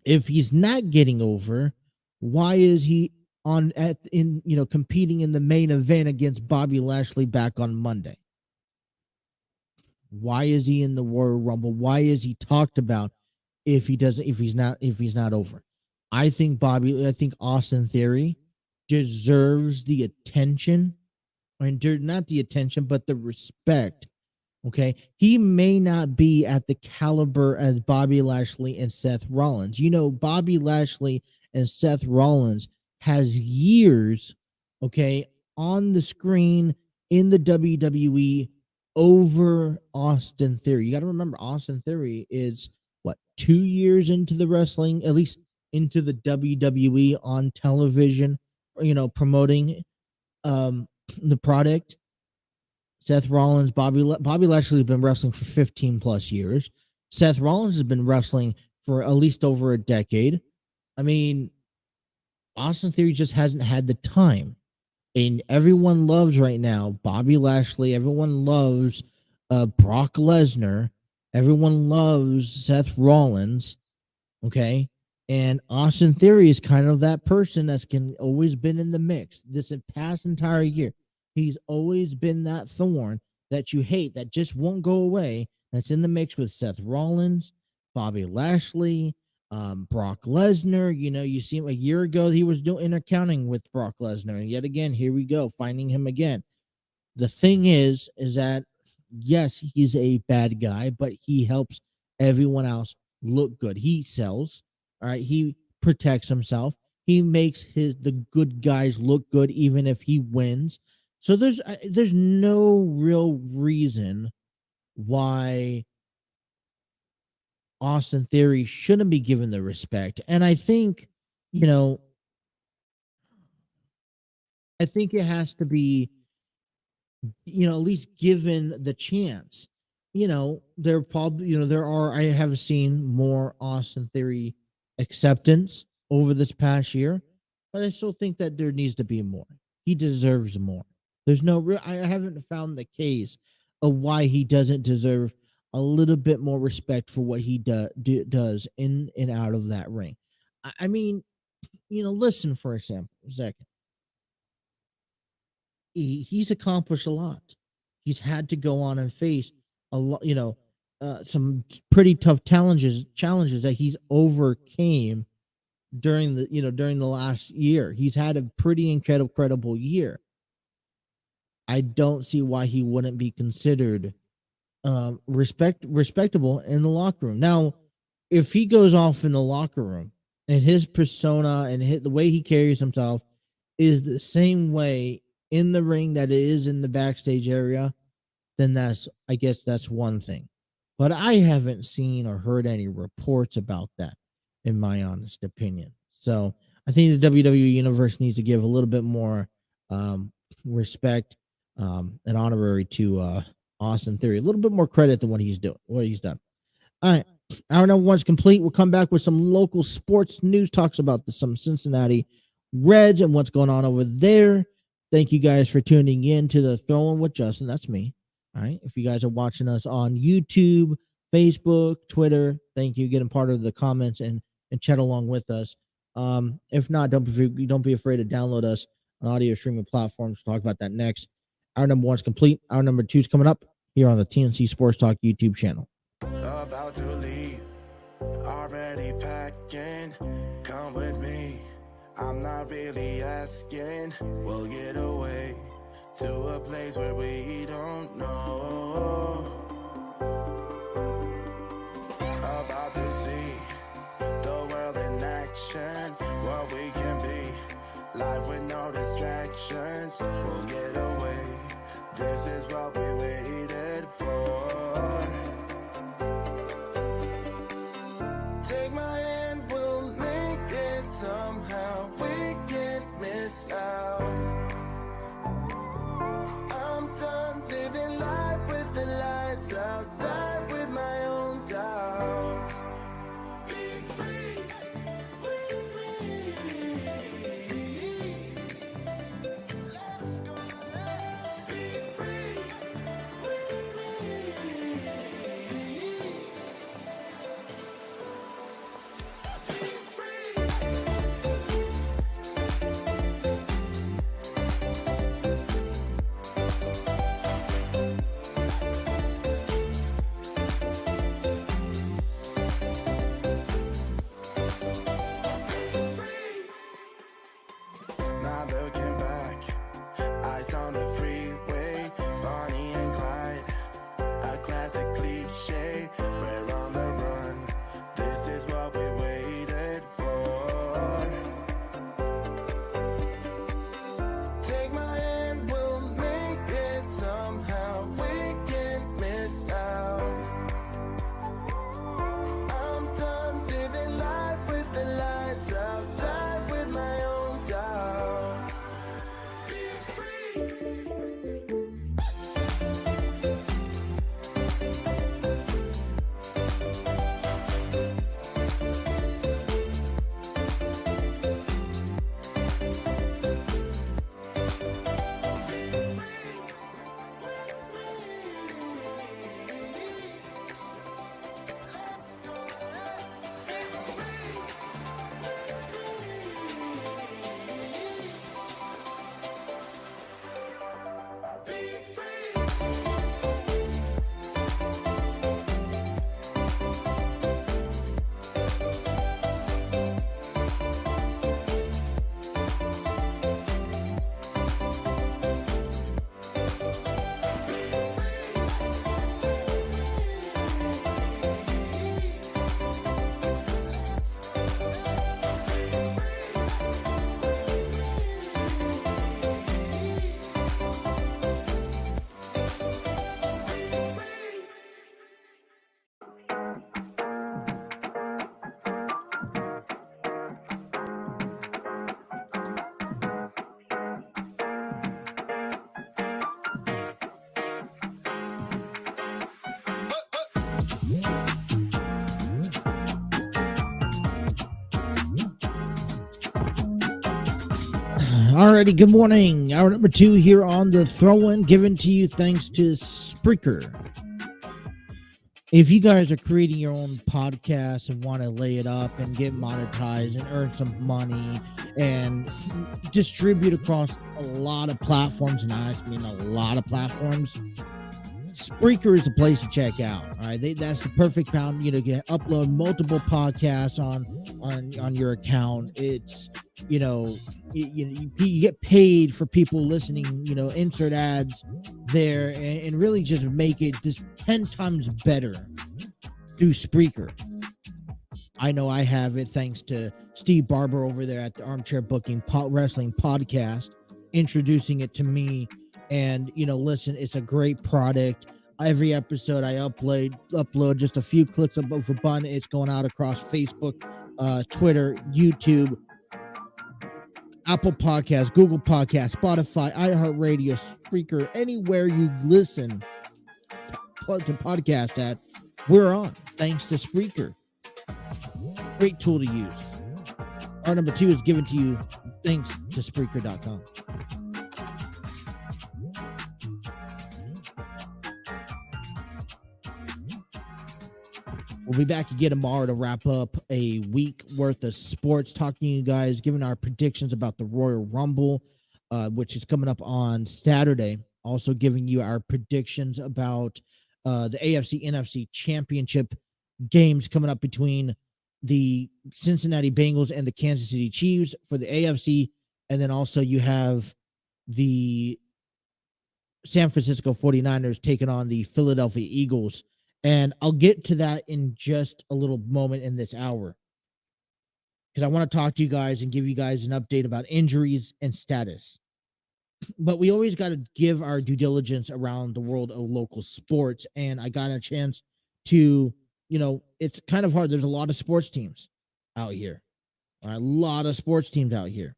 If he's not getting over, why is he competing in the main event against Bobby Lashley back on Monday? Why is he in the Royal Rumble? Why is he talked about if he's not over? I think Austin Theory deserves the attention, and not the attention, but the respect. Okay, he may not be at the caliber as Bobby Lashley and Seth Rollins. Bobby Lashley and Seth Rollins has years, okay, on the screen in the WWE over Austin Theory. You got to remember, Austin Theory is 2 years into the wrestling, at least into the WWE on television, promoting the product. Seth Rollins, Bobby Lashley has been wrestling for 15 plus years. Seth Rollins has been wrestling for at least over a decade. I mean, Austin Theory just hasn't had the time. And everyone loves right now Bobby Lashley. Everyone loves Brock Lesnar. Everyone loves Seth Rollins. Okay. And Austin Theory is kind of that person that's always been in the mix this past entire year. He's always been that thorn that you hate, that just won't go away. That's in the mix with Seth Rollins, Bobby Lashley, Brock Lesnar. You see him a year ago, he was doing intercounting with Brock Lesnar. And yet again, here we go, finding him again. The thing is that, yes, he's a bad guy, but he helps everyone else look good. He sells. All right. He protects himself. He makes the good guys look good, even if he wins. So there's no real reason why Austin Theory shouldn't be given the respect. And I think, it has to be, at least given the chance. There probably, I have seen more Austin Theory acceptance over this past year, but I still think that there needs to be more. He deserves more. There's no real, I haven't found the case of why he doesn't deserve a little bit more respect for what he does in and out of that ring. I mean, listen for a second. He's accomplished a lot. He's had to go on and face a lot, some pretty tough challenges that he's overcame during the last year. He's had a pretty incredible year. I don't see why he wouldn't be considered respectable in the locker room. Now, if he goes off in the locker room and his persona and the way he carries himself is the same way in the ring that it is in the backstage area, then I guess that's one thing. But I haven't seen or heard any reports about that, in my honest opinion. So I think the WWE Universe needs to give a little bit more respect and honorary to Austin Theory, a little bit more credit than what he's done. All right, hour number one's complete. We'll come back with some local sports news, talks about some Cincinnati Reds and what's going on over there. Thank you guys for tuning in to the Throwing with Justin. That's me. All right. If you guys are watching us on YouTube, Facebook, Twitter, thank you. Getting part of the comments and chat along with us. If not, don't be afraid to download us on audio streaming platforms. We'll talk about that next. Hour number one's complete. Hour number two's coming up here on the TNC Sports Talk YouTube channel. About to leave, already packing. Come with me. I'm not really asking. We'll get away to a place where we don't know. About to see the world in action, what we can be. Life with no distractions. We'll get away. This is what we waited for. Take my hand, we'll make it somehow. We can't miss out. I'm done living life with the lights out. Die with my own doubts. Be free with me. Let's go, let's be free with me. Not looking back, eyes on the freeway, Bonnie and Clyde, a classic cliche, we're on the run, this is what we waited for. Take my hand, we'll make it somehow, we can't miss out. I'm done living life with the lights out, die with my own doubts. Be free. Alrighty, good morning. Hour number two here on the throw-in, given to you thanks to Spreaker. If you guys are creating your own podcast and want to lay it up and get monetized and earn some money and distribute across a lot of platforms, and I mean a lot of platforms, Spreaker is the place to check out. All right, that's the perfect pound. You can upload multiple podcasts on your account. It's you get paid for people listening. Insert ads there and really just make it this 10 times better through Spreaker. I know I have it thanks to Steve Barber over there at the Armchair Booking Wrestling Podcast, introducing it to me. And, listen, it's a great product. Every episode I upload just a few clicks of a button. It's going out across Facebook, Twitter, YouTube, Apple Podcasts, Google Podcasts, Spotify, iHeartRadio, Spreaker, anywhere you listen to podcast at, we're on, thanks to Spreaker. Great tool to use. Our number 2 is given to you thanks to Spreaker.com. We'll be back again tomorrow to wrap up a week worth of sports, talking to you guys, giving our predictions about the Royal Rumble, which is coming up on Saturday. Also giving you our predictions about the AFC NFC Championship games coming up between the Cincinnati Bengals and the Kansas City Chiefs for the AFC. And then also you have the San Francisco 49ers taking on the Philadelphia Eagles. And I'll get to that in just a little moment in this hour, because I want to talk to you guys and give you guys an update about injuries and status. But we always got to give our due diligence around the world of local sports. And I got a chance to, it's kind of hard. There's a lot of sports teams out here. A lot of sports teams out here.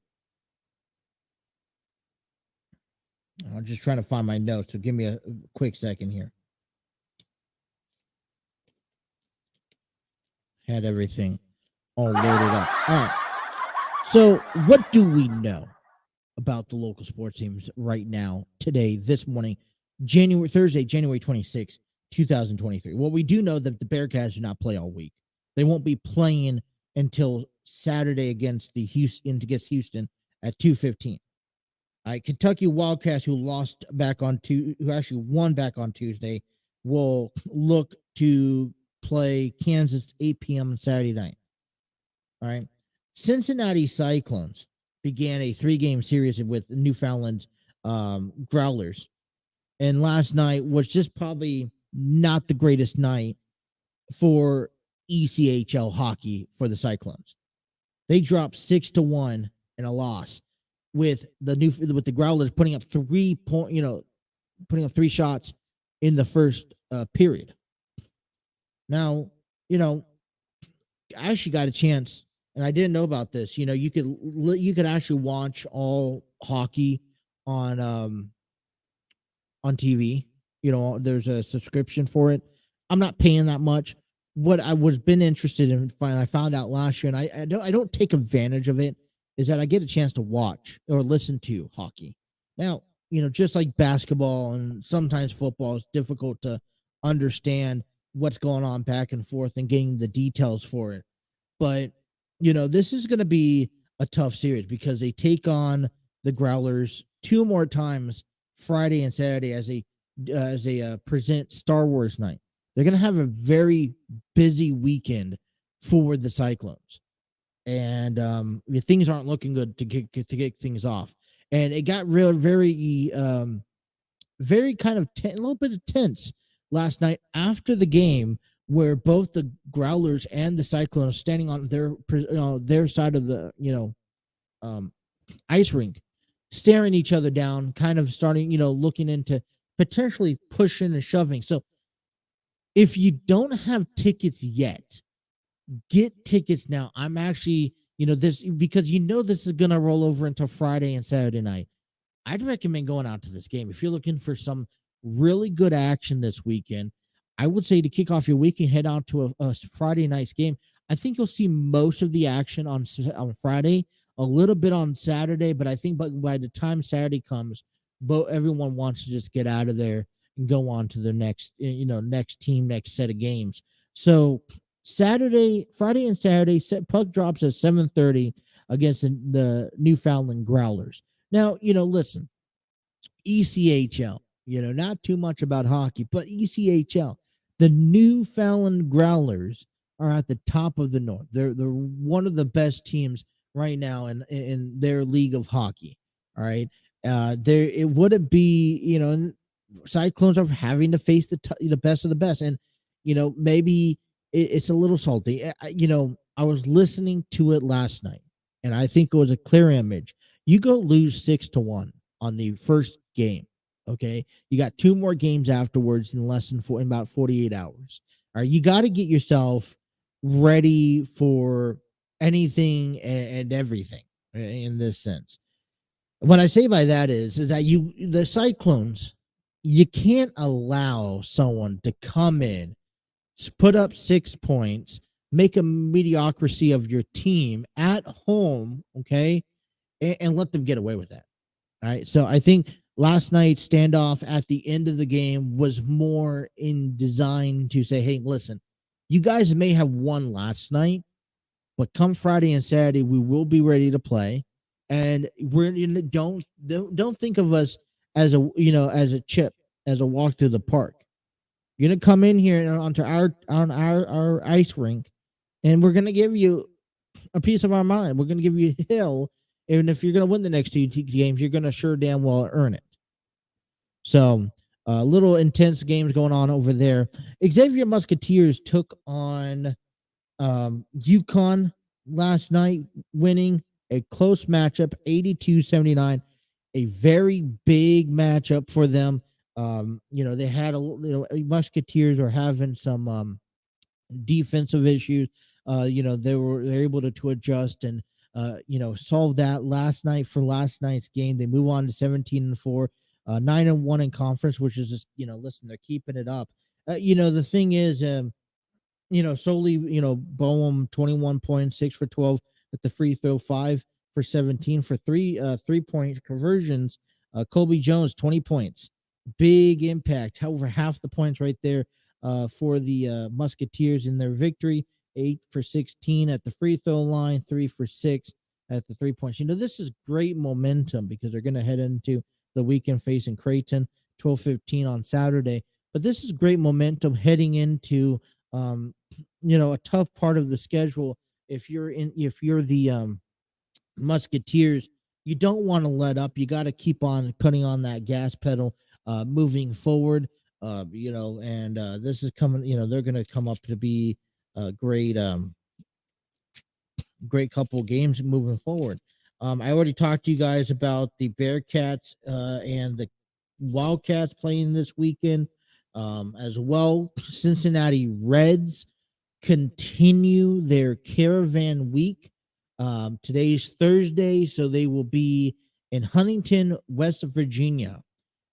I'm just trying to find my notes, so give me a quick second here. Had everything all loaded up. All right. So what do we know about the local sports teams right now, today, this morning, Thursday, January 26, 2023? Well, we do know that the Bearcats do not play all week. They won't be playing until Saturday against Houston at 2:15. All right, Kentucky Wildcats, who actually won back on Tuesday, will look to play Kansas 8 p.m. Saturday night. All right. Cincinnati Cyclones began a 3-game series with Newfoundland Growlers. And last night was just probably not the greatest night for ECHL hockey for the Cyclones. They dropped 6-1 in a loss with the Growlers putting up 3 shots in the first period. Now, I actually got a chance, and I didn't know about this. You could actually watch all hockey on TV. There's a subscription for it. I'm not paying that much. What I was been interested in, I found out last year, and I don't take advantage of it, is that I get a chance to watch or listen to hockey. Now, just like basketball and sometimes football, it's difficult to understand what's going on back and forth and getting the details for it. But, this is going to be a tough series because they take on the Growlers 2 more times, Friday and Saturday, as they present Star Wars night. They're going to have a very busy weekend for the Cyclones. And things aren't looking good to get things off. And it got very kind of a little bit tense last night after the game, where both the Growlers and the Cyclones standing on their side of the ice rink, staring each other down, kind of starting looking into potentially pushing and shoving. So if you don't have tickets yet, get tickets now. I'm actually this, because this is gonna roll over into Friday and Saturday night. I'd recommend going out to this game if you're looking for some really good action this weekend. I would say to kick off your weekend, head out to a Friday night's game. I think you'll see most of the action on Friday, a little bit on Saturday, but I think by the time Saturday comes, everyone wants to just get out of there and go on to the next set of games. So Friday and Saturday, puck drops at 7:30 against the Newfoundland Growlers. Now, listen, ECHL, not too much about hockey, but ECHL, the Newfoundland Growlers are at the top of the North. They're one of the best teams right now in their league of hockey. All right. It wouldn't be, Cyclones are having to face the best of the best. And, maybe it's a little salty. I was listening to it last night, and I think it was a clear image. You go lose 6-1 on the first game. Okay, you got 2 more games afterwards in in about 48 hours. All right, you got to get yourself ready for anything and everything in this sense. What I say by that is that the Cyclones, you can't allow someone to come in, put up 6 points, make a mediocrity of your team at home, okay, and let them get away with that. All right. So I think last night's standoff at the end of the game was more in design to say, hey, listen, you guys may have won last night, but come Friday and Saturday, we will be ready to play. And don't think of us as as a chip, as a walk through the park. You're gonna come in here onto our ice rink, and we're gonna give you a piece of our mind. We're gonna give you hell, and if you're gonna win the next 2 games, you're gonna sure damn well earn it. So, little intense games going on over there. Xavier Musketeers took on UConn last night, winning a close matchup, 82-79, a very big matchup for them. They had Musketeers are having some defensive issues. They're able to adjust and solve that last night's game. They move on to 17-4, 9-1 in conference, which is just listen, they're keeping it up. The thing is, solely, Boehm 21 points, 6 for 12 at the free throw, 5 for 17 for 3-point conversions. Colby Jones, 20 points. Big impact. Over half the points right there for the Musketeers in their victory. 8 for 16 at the free throw line, 3 for 6 at the 3 points. This is great momentum because they're going to head into the weekend facing Creighton, 12-15 on Saturday. But this is great momentum heading into a tough part of the schedule. If you're the Musketeers, you don't want to let up. You got to keep on putting on that gas pedal, moving forward. This is coming. They're going to come up to be a great couple games moving forward. I already talked to you guys about the Bearcats and the Wildcats playing this weekend as well. Cincinnati Reds continue their caravan week. Today's Thursday, so they will be in Huntington, West Virginia,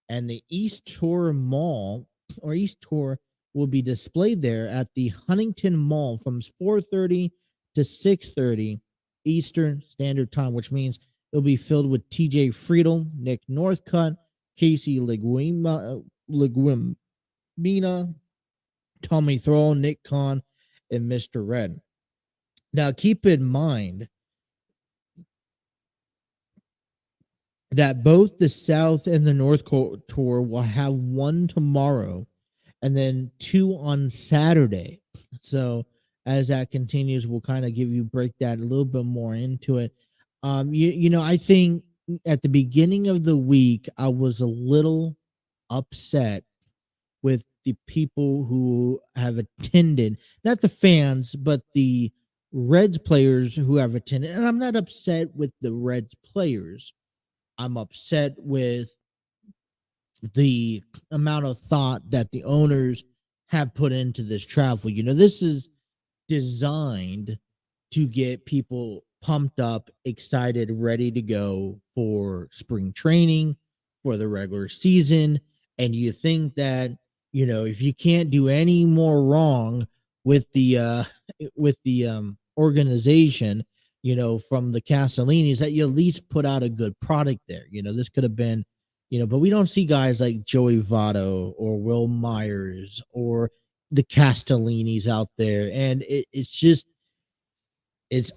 and the East Tour Mall or East Tour will be displayed there at the Huntington Mall from 4:30 to 6:30 Eastern Standard Time, which means it'll be filled with TJ Friedel, Nick Northcutt, Casey Leguimina, Tommy Thrall, Nick Kahn, and Mr. Red. Now, keep in mind that both the South and the North Tour will have one tomorrow and then 2 on Saturday. So as that continues, we'll kind of break that a little bit more into it. I think at the beginning of the week, I was a little upset with the people who have attended, not the fans, but the Reds players who have attended. And I'm not upset with the Reds players. I'm upset with the amount of thought that the owners have put into this travel. This is designed to get people pumped up, excited, ready to go for spring training, for the regular season. And you think that, if you can't do any more wrong with the organization, from the Castellinis, that you at least put out a good product there. This could have been, but we don't see guys like Joey Votto or Will Myers or the Castellinis out there. And it's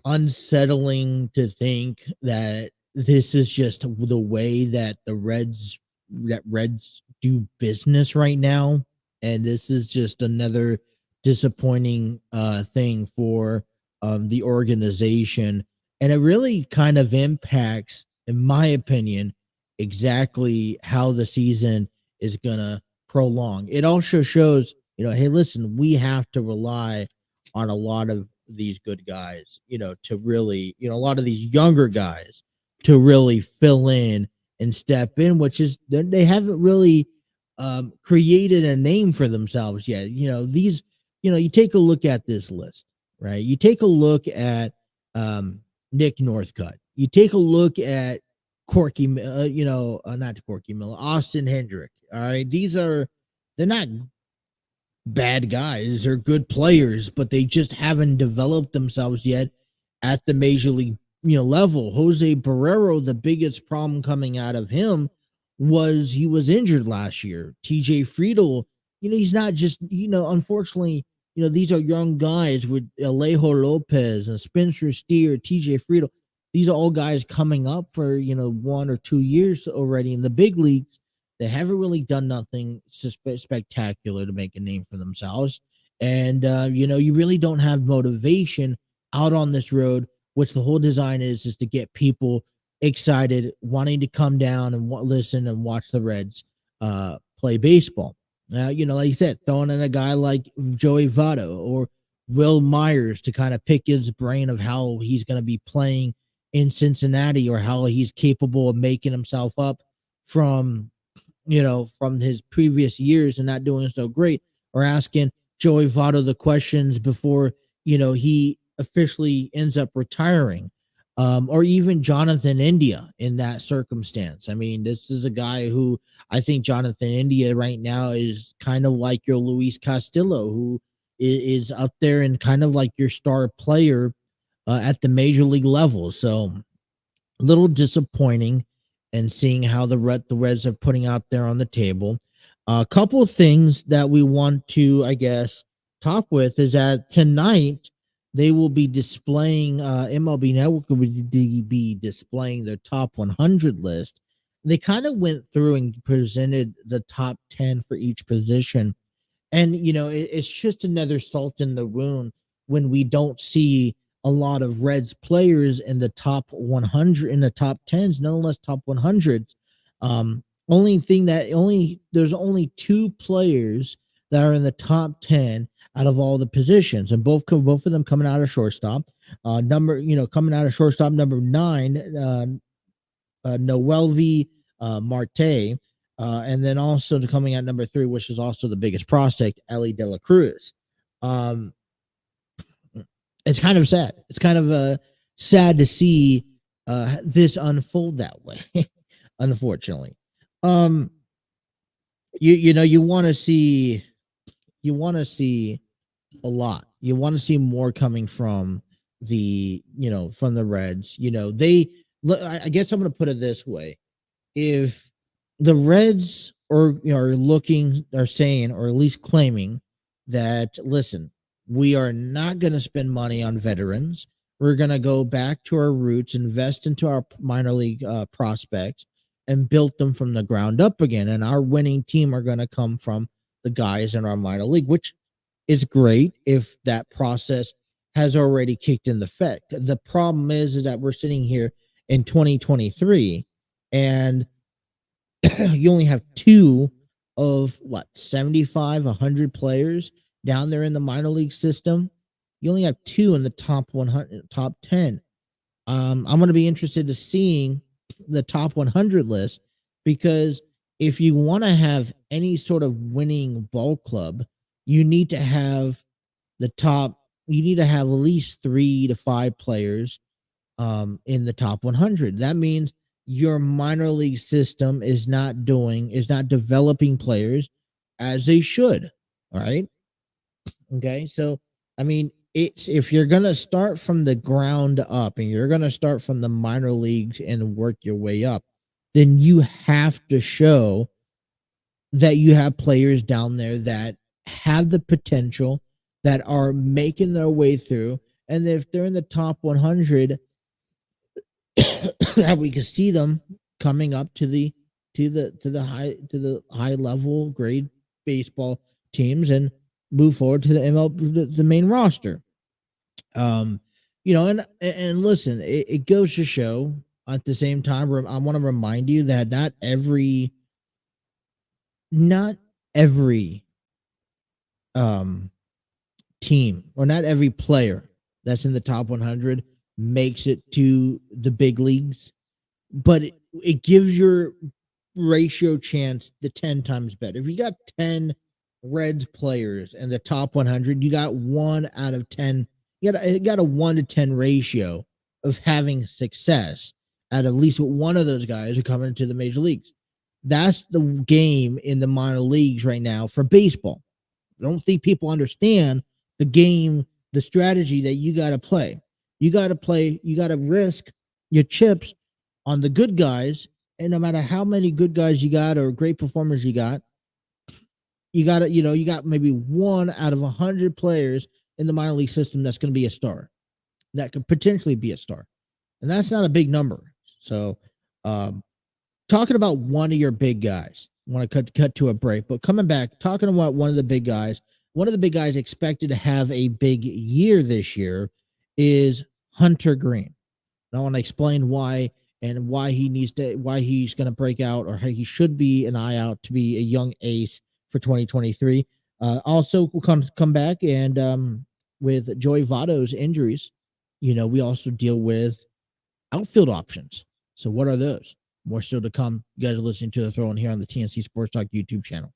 unsettling to think that this is just the way that the Reds do business right now. And this is just another disappointing thing for the organization. And it really kind of impacts, in my opinion, exactly how the season is going to prolong. It also shows, hey, listen, we have to rely on a lot of these good guys, to really, a lot of these younger guys to really fill in and step in, which is they haven't really created a name for themselves yet. These, you take a look at this list, right? You take a look at Nick Northcutt. You take a look at Corky, not Corky Miller, Austin Hendrick. All right, they're not bad guys. They're good players, but they just haven't developed themselves yet at the major league, level. Jose Barrero, the biggest problem coming out of him was he was injured last year. TJ Friedel, he's not just, unfortunately, these are young guys with Alejo Lopez and Spencer Steer, TJ Friedel. These are all guys coming up for, 1 or 2 years already in the big leagues. They haven't really done nothing spectacular to make a name for themselves. And, you really don't have motivation out on this road, which the whole design is to get people excited, wanting to come down and listen and watch the Reds play baseball. Like you said, throwing in a guy like Joey Votto or Will Myers to kind of pick his brain of how he's going to be playing in Cincinnati or how he's capable of making himself up from his previous years and not doing so great, or asking Joey Votto the questions before, he officially ends up retiring. Or even Jonathan India in that circumstance. I mean, this is a guy who I think Jonathan India right now is kind of like your Luis Castillo, who is up there and kind of like your star player at the major league level. So a little disappointing and seeing how the Reds are putting out there on the table. A couple of things that we want to, I guess, talk with is that tonight they will be displaying, MLB Network will be displaying their top 100 list. They kind of went through and presented the top 10 for each position. And, it's just another salt in the wound when we don't see a lot of Reds players in the top 100, in the top 10s, nonetheless top 100s. There's only 2 players that are in the top 10 out of all the positions, and both of them coming out of shortstop. Coming out of shortstop, number 9, Noelvi Marte, and then also coming out number 3, which is also the biggest prospect, Ellie De La Cruz. It's kind of sad. It's kind of sad to see this unfold that way. Unfortunately, you want to see a lot. You want to see more coming from the Reds. I guess I'm going to put it this way: if the Reds are saying, or at least claiming that, listen, we are not going to spend money on veterans. We're going to go back to our roots, invest into our minor league prospects, and build them from the ground up again. And our winning team are going to come from the guys in our minor league, which is great if that process has already kicked in effect. The problem is that we're sitting here in 2023 and you only have 2 of 75, 100 players down there in the minor league system. You only have 2 in the top 100, top 10. I'm going to be interested to seeing the top 100 list, because if you want to have any sort of winning ball club, you need to have at least 3 to 5 players in the top 100. That means your minor league system is not developing players as they should. All right. Okay. So, I mean, if you're going to start from the ground up and you're going to start from the minor leagues and work your way up, then you have to show that you have players down there that have the potential, that are making their way through. And if they're in the top 100, that we can see them coming up to the high level grade baseball teams and move forward to the MLB, the main roster. And listen, it goes to show at the same time, I want to remind you that not every team, or not every player that's in the top 100 makes it to the big leagues, but it gives your ratio chance the 10 times better. If you got 10 Reds players in the top 100, you got 1 out of 10. You got a 1 to 10 ratio of having success at least one of those guys are coming into the major leagues. That's the game in the minor leagues right now for baseball. I don't think people understand the game, the strategy that you got to play. You got to risk your chips on the good guys. And no matter how many good guys you got or great performers you got maybe 1 out of 100 players in the minor league system that's going to be a star, that could potentially be a star. And that's not a big number. So, talking about one of your big guys, I want to cut to a break, but coming back, talking about one of the big guys expected to have a big year this year is Hunter Green. And I want to explain why and why he's going to break out, or how he should be an eye out to be a young ace for 2023. Also, we'll come back and with Joey Votto's injuries, we also deal with outfield options. So what are those? More still to come. You guys are listening to The Throw-In here on the TNC Sports Talk YouTube channel.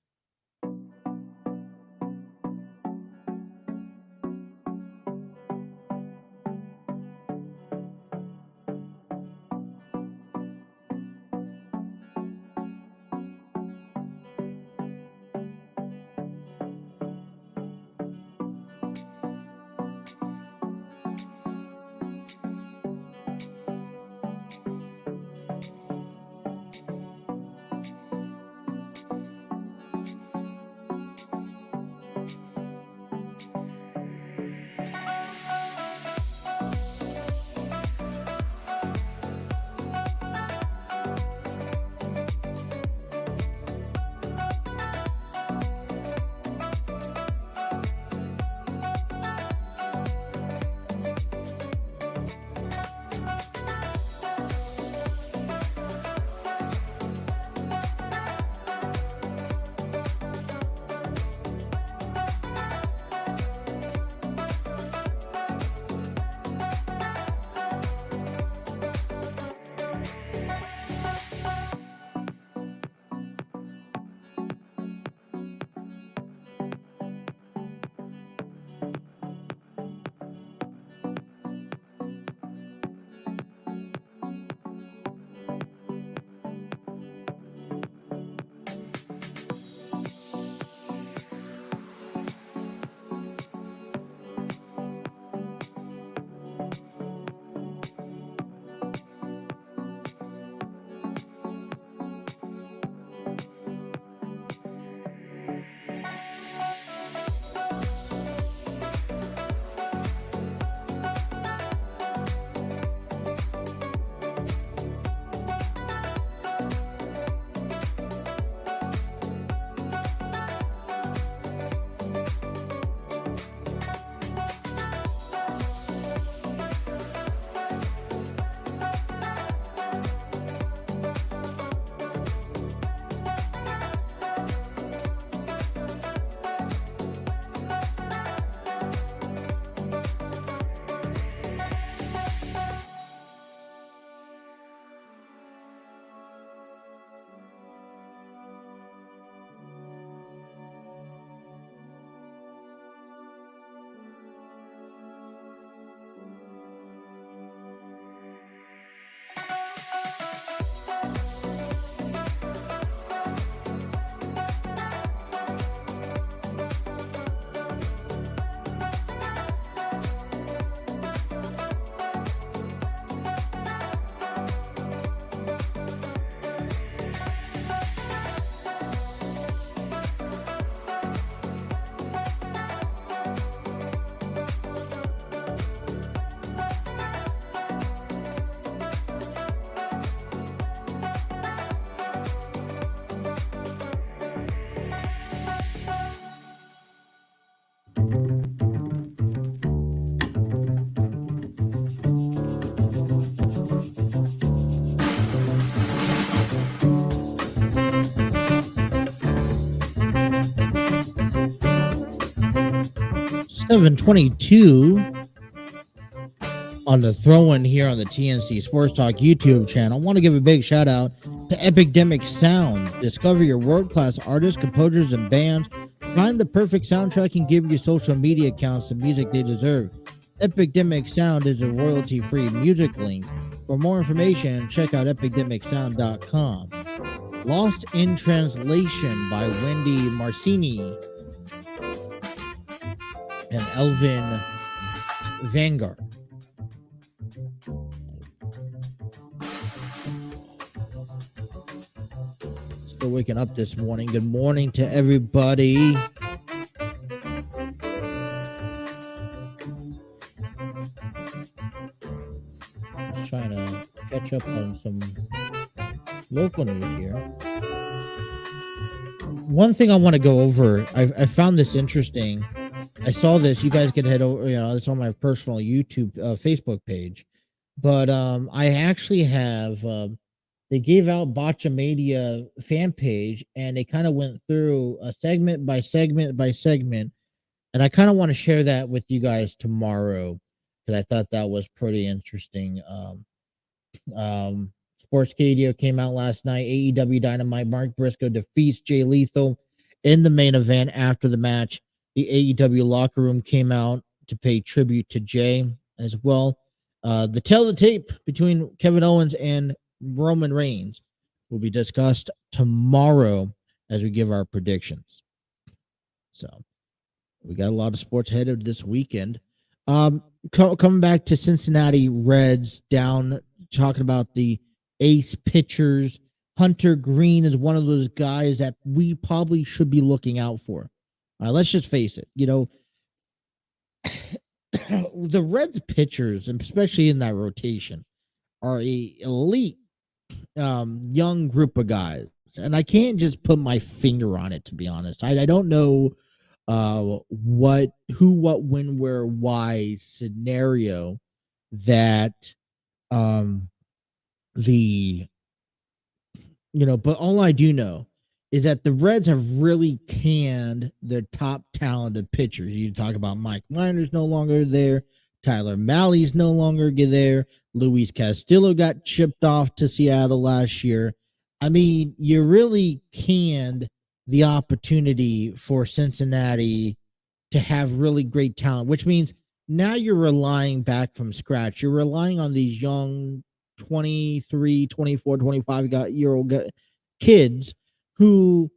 $722 on the throw-in here on the TNC Sports Talk YouTube channel. I want to give a big shout out to Epidemic Sound. Discover your world-class artists, composers, and bands. Find the perfect soundtrack and give your social media accounts the music they deserve. Epidemic Sound is a royalty-free music link. For more information, check out epidemicsound.com. Lost in Translation by Wendy Marcini and Elvin Vanguard. Still waking up this morning. Good morning to everybody. Just trying to catch up on some local news here. One thing I want to go over, I found this interesting. I saw this. You guys can head over, it's on my personal YouTube, Facebook page. But I actually have, they gave out Botchamania fan page, and they kind of went through a segment by segment by segment. And I kind of want to share that with you guys tomorrow, because I thought that was pretty interesting. Sports KDO came out last night. AEW Dynamite. Mark Briscoe defeats Jay Lethal in the main event. After the match, the AEW locker room came out to pay tribute to Jay as well. The tell the tape between Kevin Owens and Roman Reigns will be discussed tomorrow as we give our predictions. So we got a lot of sports headed this weekend. Coming back to Cincinnati Reds, down talking about the ace pitchers. Hunter Green is one of those guys that we probably should be looking out for. Let's just face it. The Reds pitchers, and especially in that rotation, are a elite young group of guys, and I can't just put my finger on it, to be honest. I don't know what, who, what, when, where, why scenario that but all I do know is that the Reds have really canned their top talented pitchers. You talk about Mike Minor's no longer there. Tyler Mally's no longer there. Luis Castillo got shipped off to Seattle last year. I mean, you really canned the opportunity for Cincinnati to have really great talent, which means now you're relying back from scratch. You're relying on these young 23, 24, 25-year-old kids who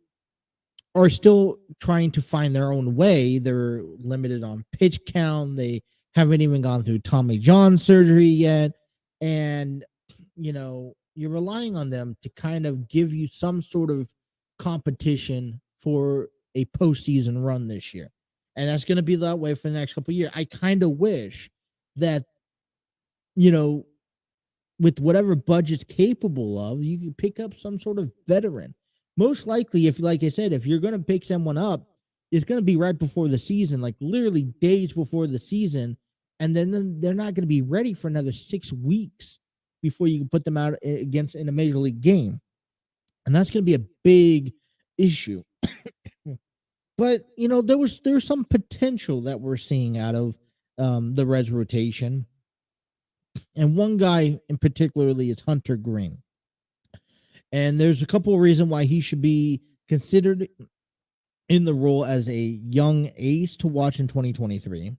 are still trying to find their own way. They're limited on pitch count. They haven't even gone through Tommy John surgery yet. And, you're relying on them to kind of give you some sort of competition for a postseason run this year. And that's going to be that way for the next couple of years. I kind of wish that, with whatever budget's capable of, you can pick up some sort of veteran. Most likely, if, like I said, if you're going to pick someone up, it's going to be right before the season, like literally days before the season. And then they're not going to be ready for another 6 weeks before you can put them out in a major league game. And that's going to be a big issue. But, there's some potential that we're seeing out of the Reds rotation. And one guy in particularly is Hunter Green. And there's a couple of reasons why he should be considered in the role as a young ace to watch in 2023.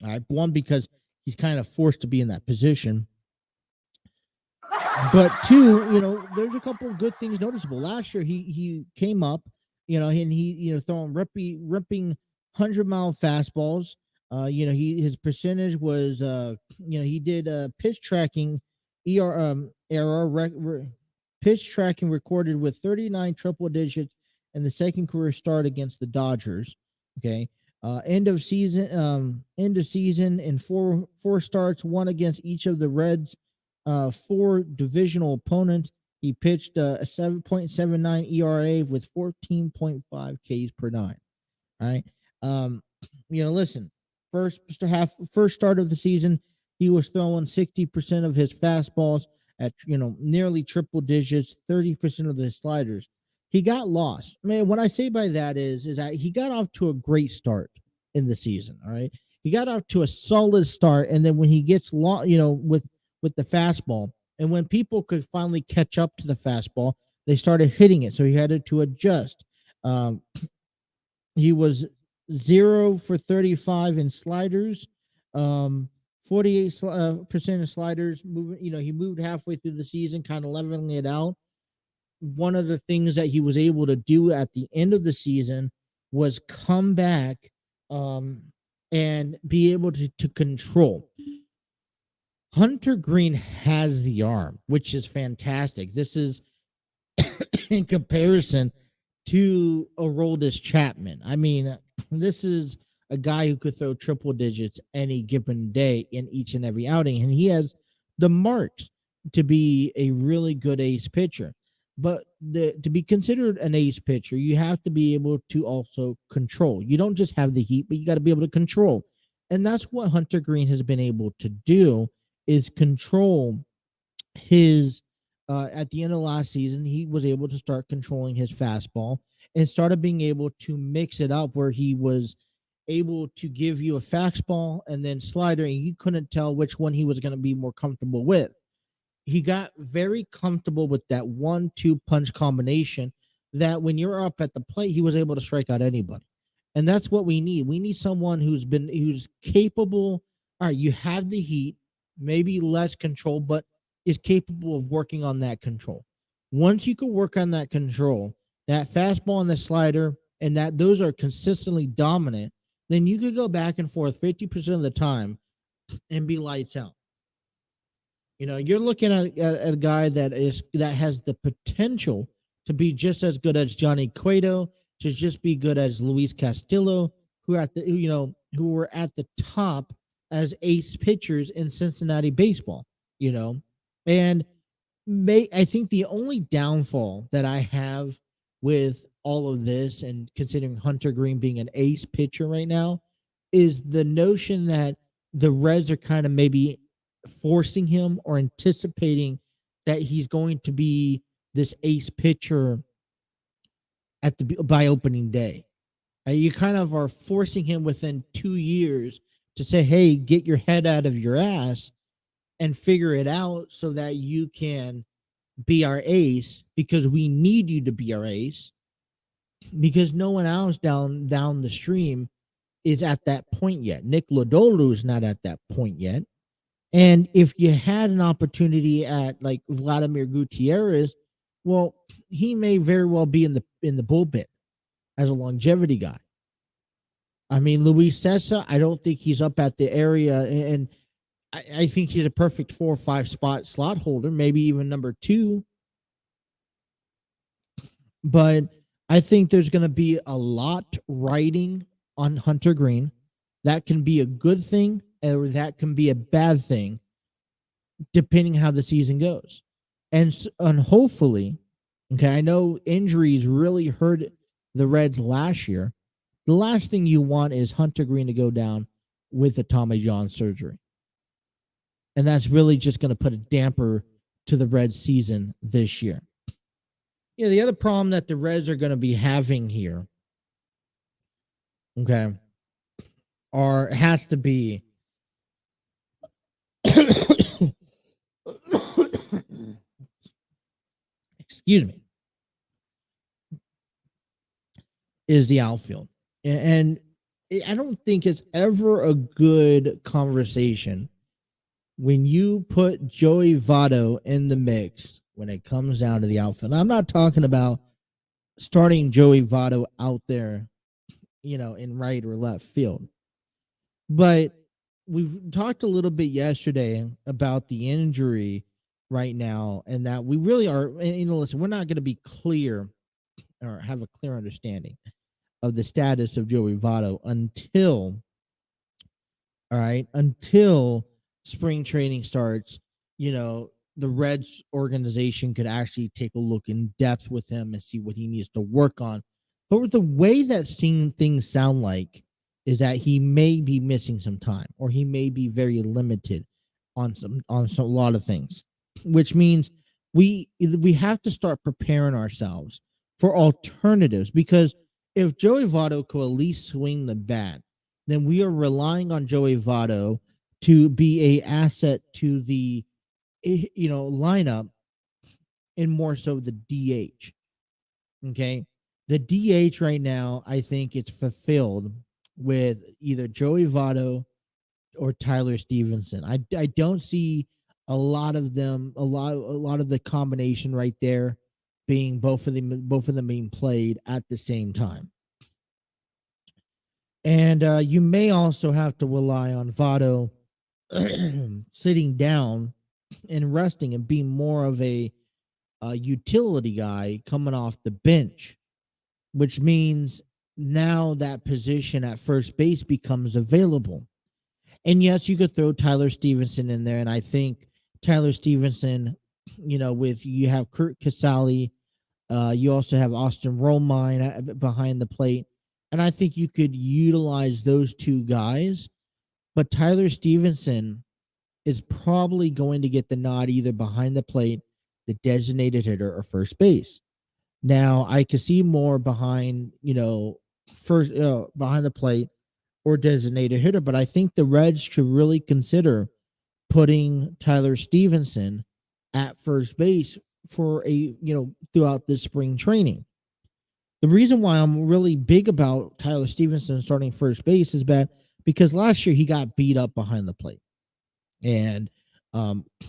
All right. One, because he's kind of forced to be in that position. But two, there's a couple of good things noticeable. Last year, he came up, and he, throwing ripping 100-mile fastballs. His percentage was, he did pitch tracking pitch tracking recorded with 39 triple digits in the second career start against the Dodgers. Okay. End of season in four starts, one against each of the Reds' 4 divisional opponents. He pitched a 7.79 ERA with 14.5 Ks per 9. All right. Listen, first start of the season, he was throwing 60% of his fastballs at, nearly triple digits, 30% of his sliders. He got lost. Man, what I say by that is that he got off to a great start in the season. All right. he got off to a solid start, and then when he gets long, with the fastball, and when people could finally catch up to the fastball, they started hitting it, so he had to adjust. Um, he was 0 for 35 in sliders, 48% of sliders. Moving, he moved halfway through the season, kind of leveling it out. One of the things that he was able to do at the end of the season was come back and be able to control. Hunter Green has the arm, which is fantastic. This is in comparison to Aroldis Chapman. I mean, this is a guy who could throw triple digits any given day in each and every outing, and he has the marks to be a really good ace pitcher. But to be considered an ace pitcher, you have to be able to also control. You don't just have the heat, but you got to be able to control. And that's what Hunter Green has been able to do, is control his at the end of last season. He was able to start controlling his fastball and started being able to mix it up, where he was able to give you a fastball and then slider, and you couldn't tell which one he was going to be more comfortable with. He got very comfortable with that 1-2 punch combination, that when you're up at the plate, he was able to strike out anybody. And that's what we need. We need someone who's capable. All right, you have the heat, maybe less control, but is capable of working on that control. Once you can work on that control, that fastball and the slider, and that those are consistently dominant, then you could go back and forth 50% of the time and be lights out. You're looking at a guy that has the potential to be just as good as Johnny Cueto, to just be good as Luis Castillo, who were at the top as ace pitchers in Cincinnati baseball. And I think the only downfall that I have with all of this, and considering Hunter Green being an ace pitcher right now, is the notion that the Reds are kind of maybe forcing him or anticipating that he's going to be this ace pitcher by opening day. You kind of are forcing him within 2 years to say, hey, get your head out of your ass and figure it out so that you can be our ace, because we need you to be our ace, because no one else down the stream is at that point yet. Nick Lodolo is not at that point yet. And if you had an opportunity at like Vladimir Gutierrez, well, he may very well be in the bullpen as a longevity guy. I mean, Luis Cessa, I don't think he's up at the area, and I think he's a perfect 4 or 5 spot slot holder, maybe even number 2. But I think there's going to be a lot riding on Hunter Green. That can be a good thing, or that can be a bad thing, depending how the season goes. And hopefully, I know injuries really hurt the Reds last year. The last thing you want is Hunter Green to go down with a Tommy John surgery. And that's really just going to put a damper to the Reds season this year. The other problem that the Reds are going to be having here, has to be excuse me, is the outfield. And I don't think it's ever a good conversation when you put Joey Votto in the mix when it comes down to the outfield. I'm not talking about starting Joey Votto out there, in right or left field. But we've talked a little bit yesterday about the injury right now, and that we really are, listen, we're not going to be clear or have a clear understanding of the status of Joey Votto until spring training starts. The Reds organization could actually take a look in depth with him and see what he needs to work on. But with the way that things sound like is that he may be missing some time, or he may be very limited on a lot of things, which means we have to start preparing ourselves for alternatives. Because if Joey Votto could at least swing the bat, then we are relying on Joey Votto to be a asset to the lineup, and more so the DH. Okay, the DH right now, I think it's fulfilled with either Joey Votto or Tyler Stevenson. I don't see a lot of them, a lot of the combination right there being both of them being played at the same time. And you may also have to rely on Votto sitting down and resting and being more of a utility guy coming off the bench, which means now that position at first base becomes available. And yes, you could throw Tyler Stevenson in there, and I think Tyler Stevenson, with you have Kurt Casale, you also have Austin Romine behind the plate, and I think you could utilize those two guys. But Tyler Stevenson is probably going to get the nod either behind the plate, the designated hitter, or first base. Now, I could see more behind, first behind the plate or designated hitter, but I think the Reds should really consider putting Tyler Stevenson at first base for throughout this spring training. The reason why I'm really big about Tyler Stevenson starting first base is because last year he got beat up behind the plate. And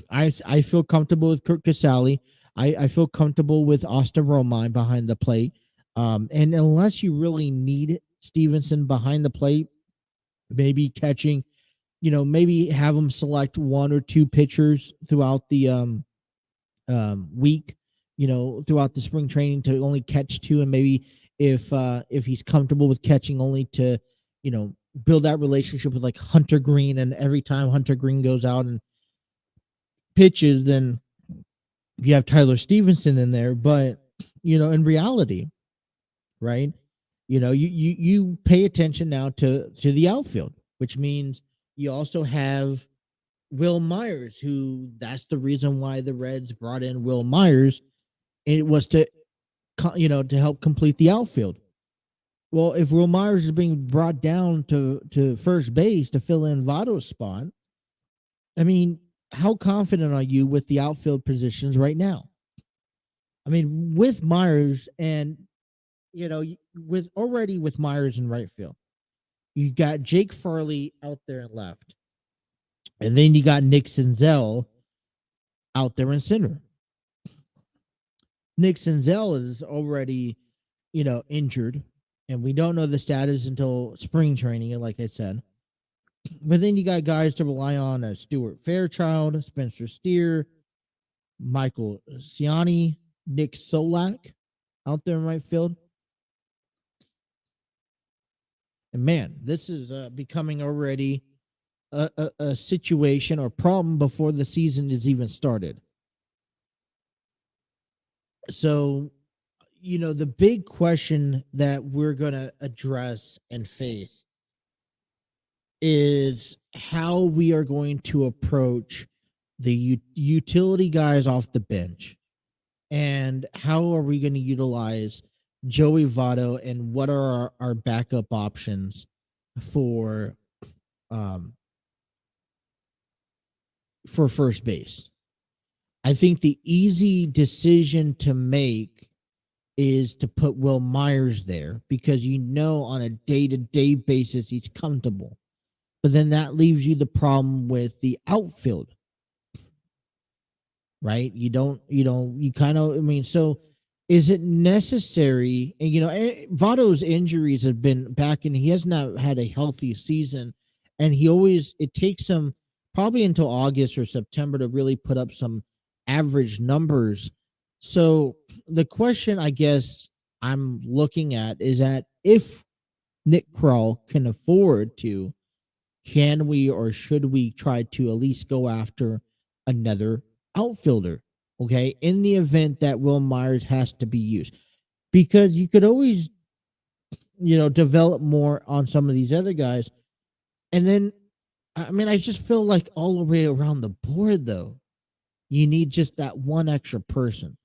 I feel comfortable with Kurt Casale. I feel comfortable with Austin Romine behind the plate. And unless you really need Stevenson behind the plate, maybe catching, maybe have him select one or two pitchers throughout the week, throughout the spring training to only catch two, and maybe if he's comfortable with catching only to, build that relationship with like Hunter Green, and every time Hunter Green goes out and pitches, then you have Tyler Stevenson in there. But in reality, right, you pay attention now to the outfield, which means you also have Will Myers, who that's the reason why the Reds brought in Will Myers. It was to help complete the outfield. Well, if Will Myers is being brought down to first base to fill in Votto's spot, I mean, how confident are you with the outfield positions right now? I mean, with Myers and, with Myers in right field, you got Jake Farley out there in left, and then you got Nick Senzel out there in center. Nick Senzel is already, injured, and we don't know the status until spring training, like I said. But then you got guys to rely on as Stuart Fairchild, Spencer Steer, Michael Ciani, Nick Solak out there in right field. And man, this is becoming already a situation or problem before the season is even started. So, the big question that we're going to address and face is how we are going to approach the utility guys off the bench, and how are we going to utilize Joey Votto, and what are our backup options for first base. I think the easy decision to make is to put Will Myers there, because on a day-to-day basis he's comfortable. But then that leaves you the problem with the outfield, right? So is it necessary? And, Votto's injuries have been back, and he has not had a healthy season. And it takes him probably until August or September to really put up some average numbers. So the question I guess I'm looking at is that if Nick Krall can afford to, can we or should we try to at least go after another outfielder? Okay, in the event that Will Myers has to be used, because you could always, develop more on some of these other guys. And then, I just feel like all the way around the board, though, you need just that one extra person.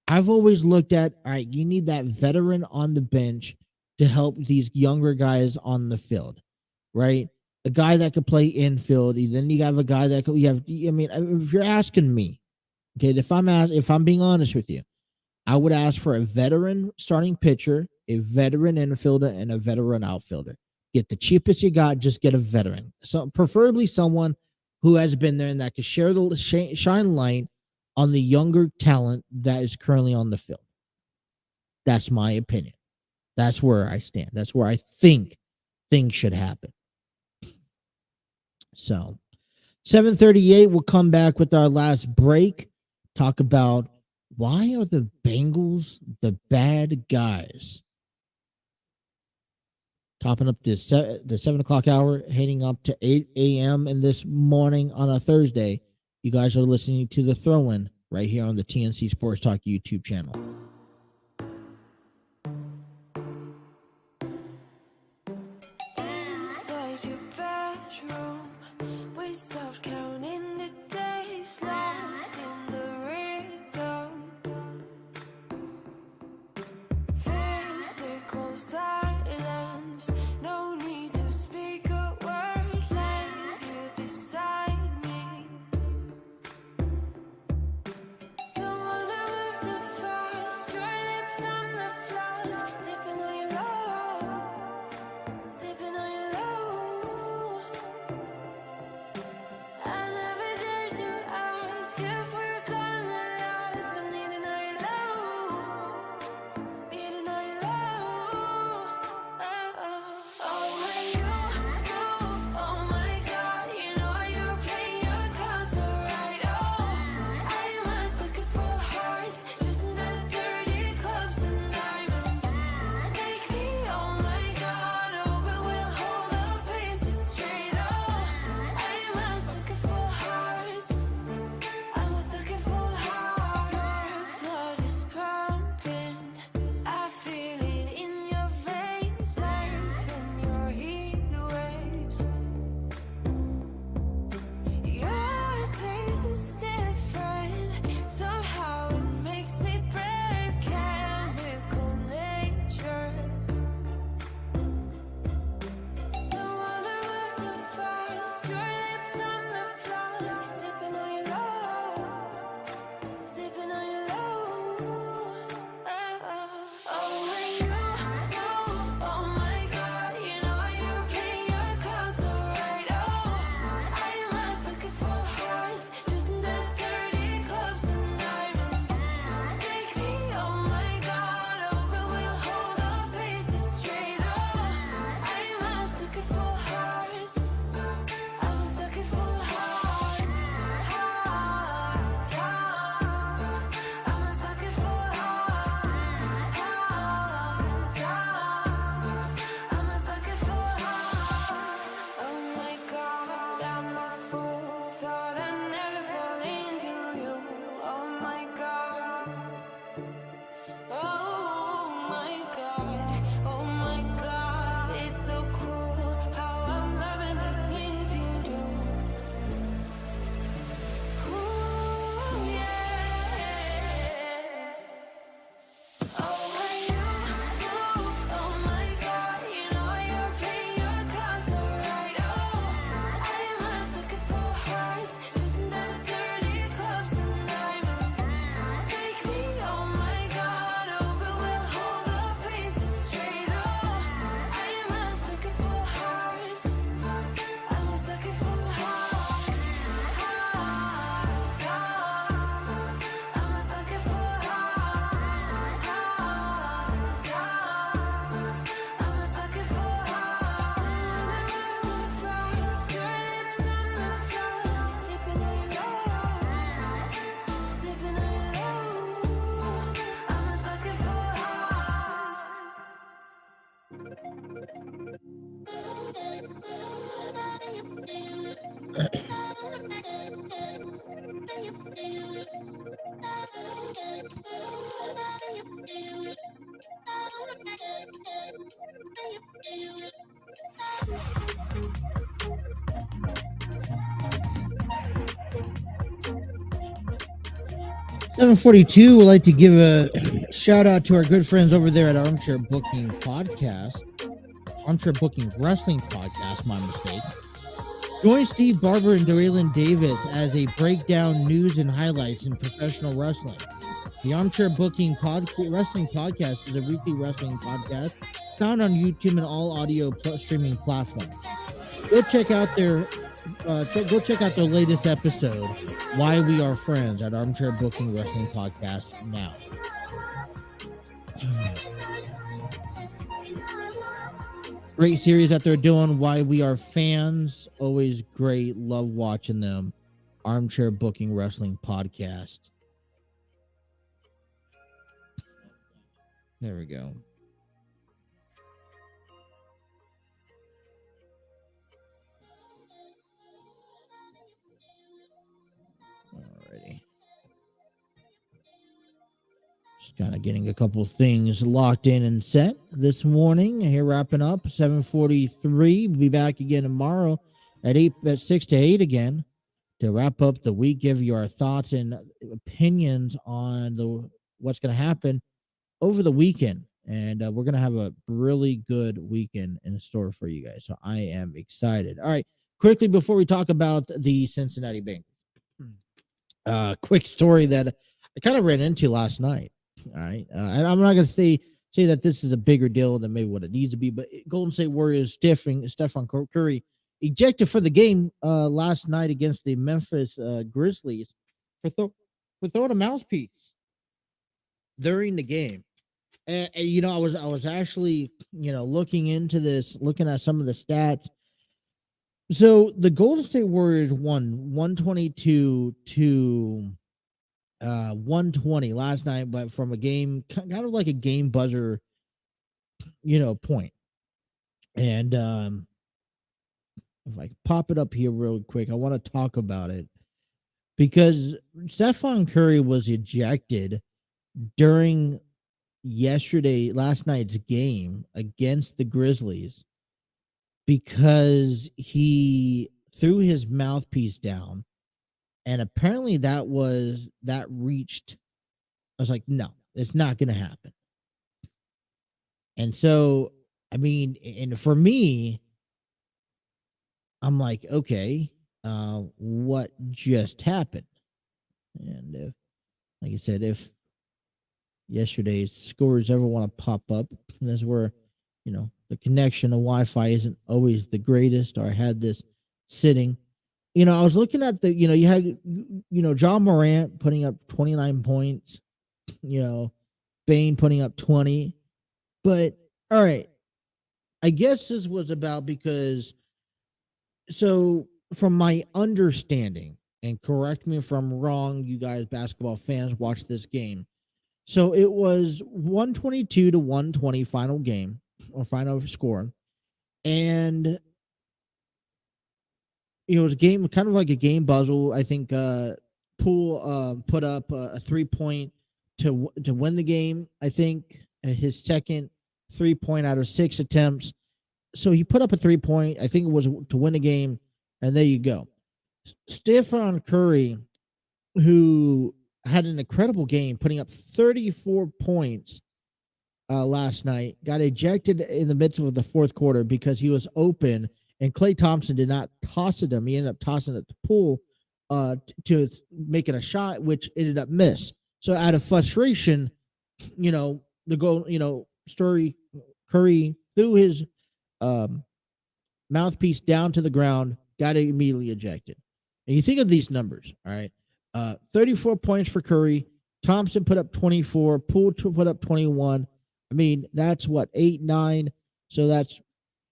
I've always looked at, all right, you need that veteran on the bench to help these younger guys on the field. right? A guy that could play infield. Then you have a guy that could. You have. I mean, if you're asking me, okay, if I'm being honest with you, I would ask for a veteran starting pitcher, a veteran infielder, and a veteran outfielder. Get the cheapest you got. Just get a veteran. So preferably someone who has been there and that can share the shine light on the younger talent that is currently on the field. That's my opinion. That's where I stand. That's where I think things should happen. So 7:38, we'll come back with our last break. Talk about why are the Bengals the bad guys? Topping up the 7 o'clock hour, heading up to 8 a.m. in this morning on a Thursday. You guys are listening to The Throw-In right here on the TNC Sports Talk YouTube channel. Inside your bedroom, we stopped counting the days, lost in the rhythm. Physical silence, no need to speak a word, lay here beside me. Don't wanna move too fast, your lips on the floors, sipping on your love, sipping on your love. I never dare to ask if we're gonna last. I'm needing all your love, needing all your love. Oh, when oh my God, you know you're playing your cards so right. Oh, I must looking for hearts, just in the dirty clubs and diamonds. Take me, oh my God, oh, but we'll hold our faces straight. Oh, I must looking for hearts, I was looking for hearts. Blood is pumping, I feel it in your veins, surfing your heat waves. Your taste is different, somehow it makes me brave, chemical nature. Don't wanna move too fast, your lips on the floor, sipping on your love, sipping on your love. Oh, when oh my God, you know you're playing your cards so right. Oh, I must looking for hearts, just in the dirty clubs and diamonds. Take me, oh my God, oh, but we'll hold our faces straight. Oh, I must looking for hearts, I was looking for hearts, hearts, hearts. I was looking for hearts, hearts, hearts. I was looking for hearts. Oh my God, I'm a fool. Thought I'd never fall into you. Oh my God. Oh my God. Oh my God. It's so cruel how I'm loving the things you do. Ooh, yeah. Oh, when oh my God, you know you're playing your cards so right. Oh, I must looking for hearts, just in the dirty clubs and diamonds. Take me, oh my God, oh, but we'll hold our faces straight. Oh, I must looking for hearts, I was looking for hearts, hearts, hearts. I was looking for hearts, hearts, hearts. I was looking for hearts. Your lips on the floor, sipping on your love, sipping on your love. I was looking for hearts. 7:42. We'd like to give a shout out to our good friends over there at Armchair Booking Podcast. Armchair Booking Wrestling Podcast, my mistake. Join Steve Barber and Darrellin Davis as they break down news and highlights in professional wrestling. The Armchair Booking Wrestling Podcast is a weekly wrestling podcast found on YouTube and all audio streaming platforms. Go check out their latest episode, Why We Are Friends, at Armchair Booking Wrestling Podcast now. Great series that they're doing. Why We Are Fans, always great. Love watching them. Armchair Booking Wrestling Podcast. There we go. Alrighty. Just kind of getting a couple things locked in and set this morning. Here wrapping up 7:43. We'll be back again tomorrow at 6 to 8 again to wrap up the week. Give you our thoughts and opinions on what's going to happen over the weekend. And we're going to have a really good weekend in store for you guys. So I am excited. All right. Quickly, before we talk about the Cincinnati Bengals, quick story that I kind of ran into last night. All right. And I'm not going to say that this is a bigger deal than maybe what it needs to be, but Golden State Warriors Stephen Curry ejected for the game last night against the Memphis Grizzlies for throwing a mouthpiece during the game. And I was actually, looking into this, looking at some of the stats. So the Golden State Warriors won 122 to 120 last night, but from a game, kind of like a game buzzer, point. And if I pop it up here real quick, I want to talk about it because Stephen Curry was ejected during last night's game against the Grizzlies because he threw his mouthpiece down. And apparently that reached, I was like, no, it's not going to happen. And so, I mean, and for me, I'm like, okay, what just happened? And like I said, if yesterday's scores ever want to pop up, that's where, the connection to Wi-Fi isn't always the greatest, or I had this sitting. I was looking at you had, John Morant putting up 29 points, Bane putting up 20. But, all right, I guess this was about because, so from my understanding, and correct me if I'm wrong, you guys basketball fans watch this game. So it was 122 to 120 final game, or final score. And it was a game, kind of like a game buzzer. I think Poole put up a 3-point to win the game. I think his second 3-point out of 6 attempts. So he put up a 3-point. I think it was to win the game, and there you go. Stephen Curry, who had an incredible game, putting up 34 points last night, got ejected in the midst of the fourth quarter because he was open. And Klay Thompson did not toss it him. He ended up tossing it to Poole to making a shot, which ended up missed. So out of frustration, the goal, Curry threw his mouthpiece down to the ground, got immediately ejected. And you think of these numbers, all right? 34 points for Curry. Thompson put up 24. Poole put up 21. I mean, that's what, 8, 9. So that's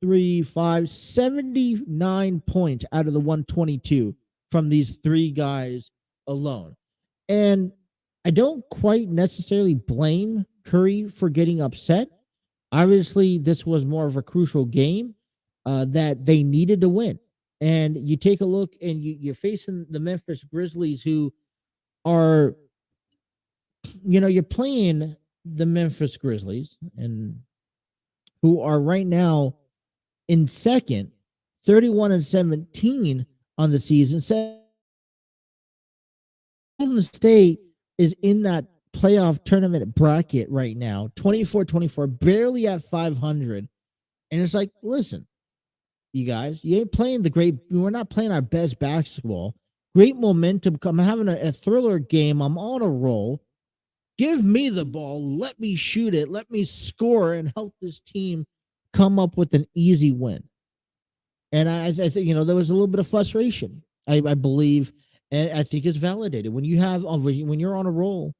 3, 5, 79 points out of the 122 from these three guys alone. And I don't quite necessarily blame Curry for getting upset. Obviously, this was more of a crucial game that they needed to win. And you take a look and you're facing the Memphis Grizzlies, who are, you're playing the Memphis Grizzlies, and who are right now in second, 31-17 on the season. Golden State is in that playoff tournament bracket right now, 24-24, barely at 500. And it's like, listen, you guys, you ain't playing we're not playing our best basketball. Great momentum. I'm having a thriller game. I'm on a roll. Give me the ball. Let me shoot it. Let me score and help this team come up with an easy win. And I think, there was a little bit of frustration. I believe, and I think it's validated when you're on a roll.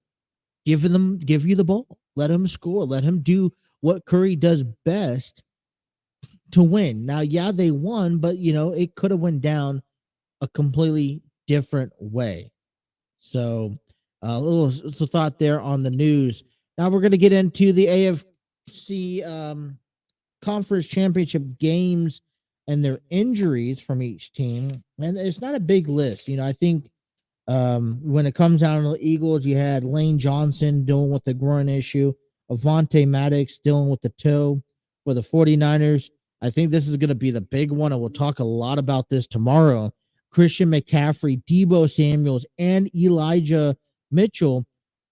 Give you the ball. Let him score. Let him do what Curry does best to win. Now, yeah, they won, but it could have went down a completely different way. So, a little thought there on the news. Now we're going to get into the AFC Conference Championship games and their injuries from each team. And it's not a big list. I think when it comes down to the Eagles, you had Lane Johnson dealing with the groin issue, Avonte Maddox dealing with the toe. For the 49ers, I think this is going to be the big one, and we'll talk a lot about this tomorrow. Christian McCaffrey, Deebo Samuels, and Elijah Mitchell,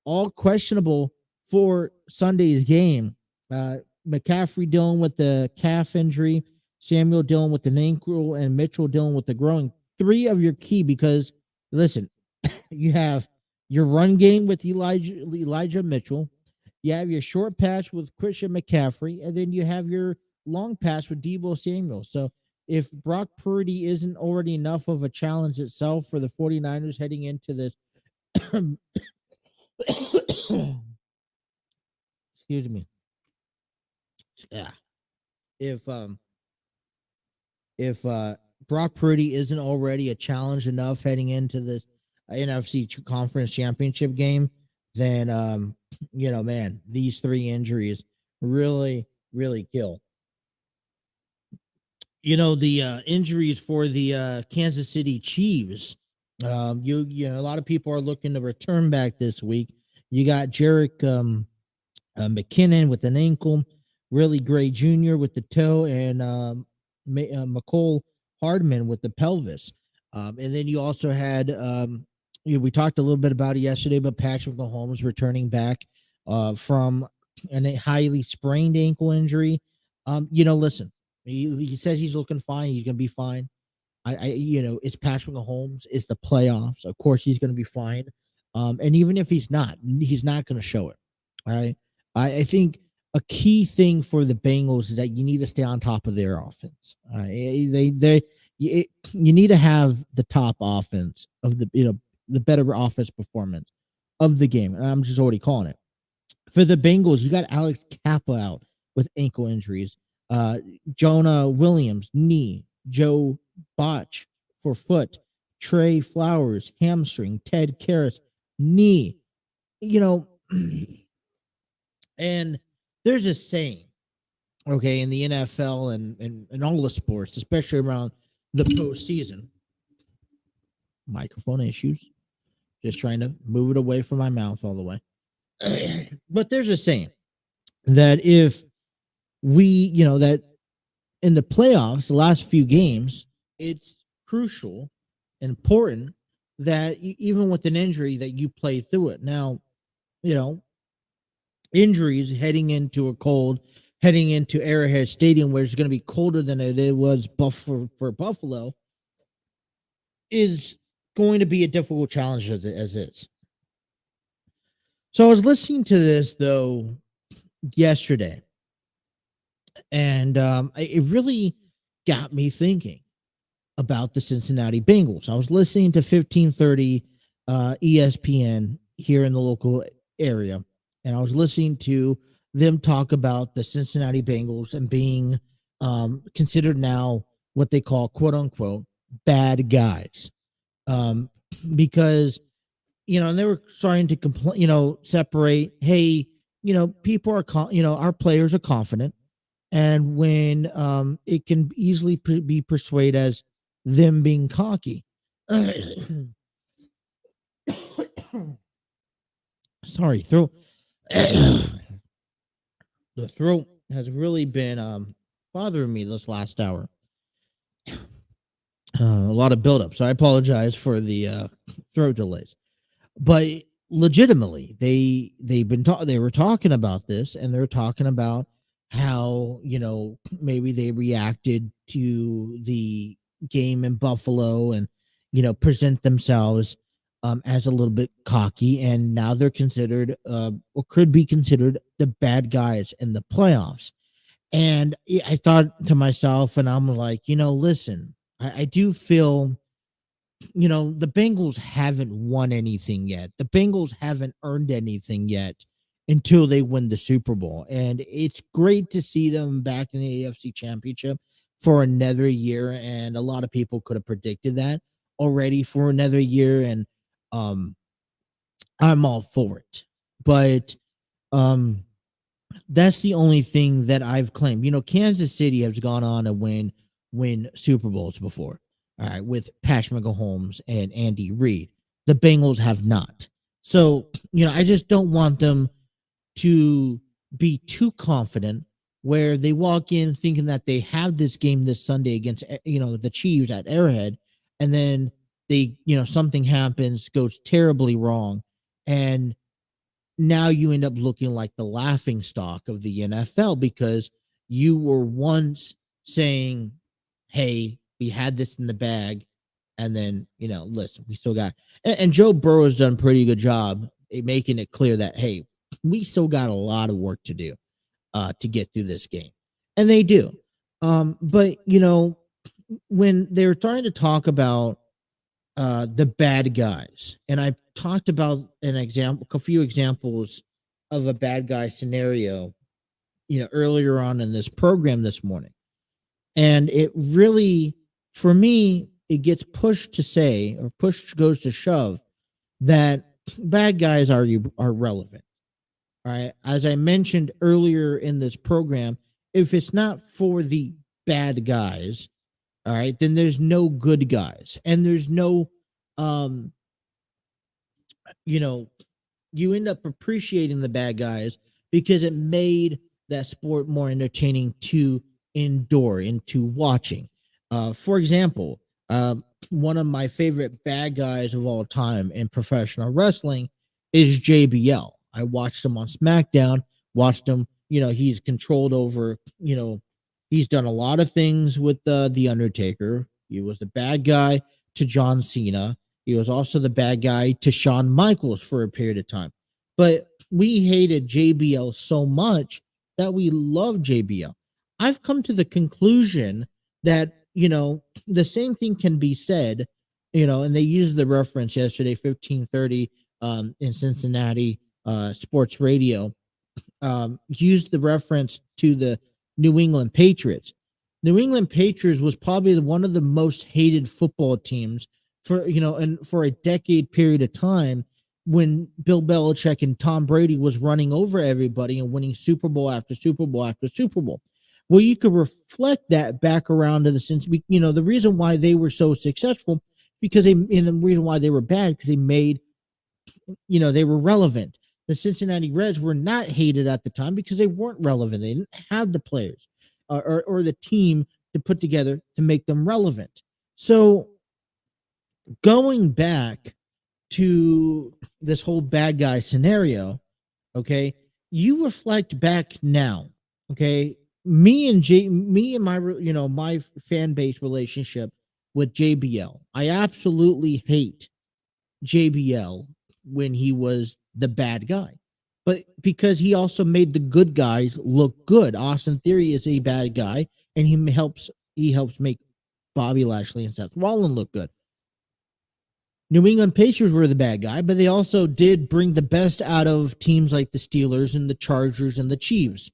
all questionable for Sunday's game. McCaffrey dealing with the calf injury, Samuel dealing with the ankle, and Mitchell dealing with the groin. Three of your key, because, listen, you have your run game with Elijah Mitchell, you have your short pass with Christian McCaffrey, and then you have your long pass with Deebo Samuel. So if Brock Purdy isn't already enough of a challenge itself for the 49ers heading into this, excuse me. Yeah. If Brock Purdy isn't already a challenge enough heading into this NFC Conference Championship game, then man, these three injuries really, really kill. The injuries for the Kansas City Chiefs. A lot of people are looking to return back this week. You got Jerick McKinnon with an ankle, Willie Gray Jr. with the toe, and McCole Hardman with the pelvis. And then you also had, we talked a little bit about it yesterday, but Patrick Mahomes returning back from a highly sprained ankle injury. Listen, he says he's looking fine. He's going to be fine. It's Patrick Mahomes. It's the playoffs. Of course, he's going to be fine. And even if he's not going to show it. All right. I think a key thing for the Bengals is that you need to stay on top of their offense. You need to have the top offense of the better offense performance of the game. And I'm just already calling it. For the Bengals, you got Alex Kappa out with ankle injuries. Jonah Williams, knee. Joe Botch for foot. Trey Flowers, hamstring. Ted Karras, knee. And there's a saying, okay, in the NFL and all the sports, especially around the postseason. Microphone issues. Just trying to move it away from my mouth all the way. But there's a saying that if that in the playoffs, the last few games, it's crucial and important that even with an injury that you play through it. Now, injuries heading into Arrowhead Stadium, where it's going to be colder than it was for Buffalo, is going to be a difficult challenge as is. So I was listening to this though yesterday, and it really got me thinking about the Cincinnati Bengals. I was listening to 1530 ESPN here in the local area, and I was listening to them talk about the Cincinnati Bengals and being considered now what they call quote unquote bad guys. Because, and they were starting to complain, separate, hey, people are, our players are confident. And when it can easily be persuaded as them being cocky. Sorry, throat. The throat has really been bothering me this last hour. A lot of buildup, so I apologize for the throat delays. But legitimately, they were talking about this, and they're talking about how, maybe they reacted to the game in Buffalo and, present themselves as a little bit cocky. And now they're considered, or could be considered, the bad guys in the playoffs. And I thought to myself, and I'm like, listen, I do feel, the Bengals haven't won anything yet. The Bengals haven't earned anything yet until they win the Super Bowl. And it's great to see them back in the AFC Championship for another year. And a lot of people could have predicted that already for another year. And um, I'm all for it. But um, that's the only thing that I've claimed. Kansas City has gone on and win Super Bowls before. All right, with Patrick Mahomes and Andy Reid. The Bengals have not. So, I just don't want them to be too confident where they walk in thinking that they have this game this Sunday against, the Chiefs at Arrowhead, and then something happens, goes terribly wrong, and now you end up looking like the laughing stock of the NFL because you were once saying, hey, we had this in the bag. And then, listen, we still got, and Joe Burrow has done a pretty good job making it clear that, hey, we still got a lot of work to do to get through this game. And they do. But, when they're trying to talk about the bad guys, and I talked about a few examples of a bad guy scenario, earlier on in this program this morning. And it really, for me, it gets pushed to say, or push goes to shove, that bad guys are relevant. All right. As I mentioned earlier in this program, if it's not for the bad guys, all right, then there's no good guys. And there's no, you end up appreciating the bad guys because it made that sport more entertaining to endure into watching. For example, one of my favorite bad guys of all time in professional wrestling is JBL. I watched him on SmackDown, watched him, he's controlled over, he's done a lot of things with The Undertaker. He was the bad guy to John Cena. He was also the bad guy to Shawn Michaels for a period of time. But we hated JBL so much that we love JBL. I've come to the conclusion that, the same thing can be said, and they used the reference yesterday, 1530 in Cincinnati sports radio, used the reference to the New England Patriots. New England Patriots was probably one of the most hated football teams for, and for a decade period of time when Bill Belichick and Tom Brady was running over everybody and winning Super Bowl after Super Bowl after Super Bowl. Well, you could reflect that back around to the sense, the reason why they were so successful and the reason why they were bad, because they made, they were relevant. The Cincinnati Reds were not hated at the time because they weren't relevant. They didn't have the players or the team to put together to make them relevant. So going back to this whole bad guy scenario, okay, you reflect back now, okay, me and my, my fan base relationship with JBL. I absolutely hate JBL when he was the bad guy, but because he also made the good guys look good. Austin Theory is a bad guy, and he helps make Bobby Lashley and Seth Rollins look good. New England Patriots were the bad guy, but they also did bring the best out of teams like the Steelers and the Chargers and the Chiefs.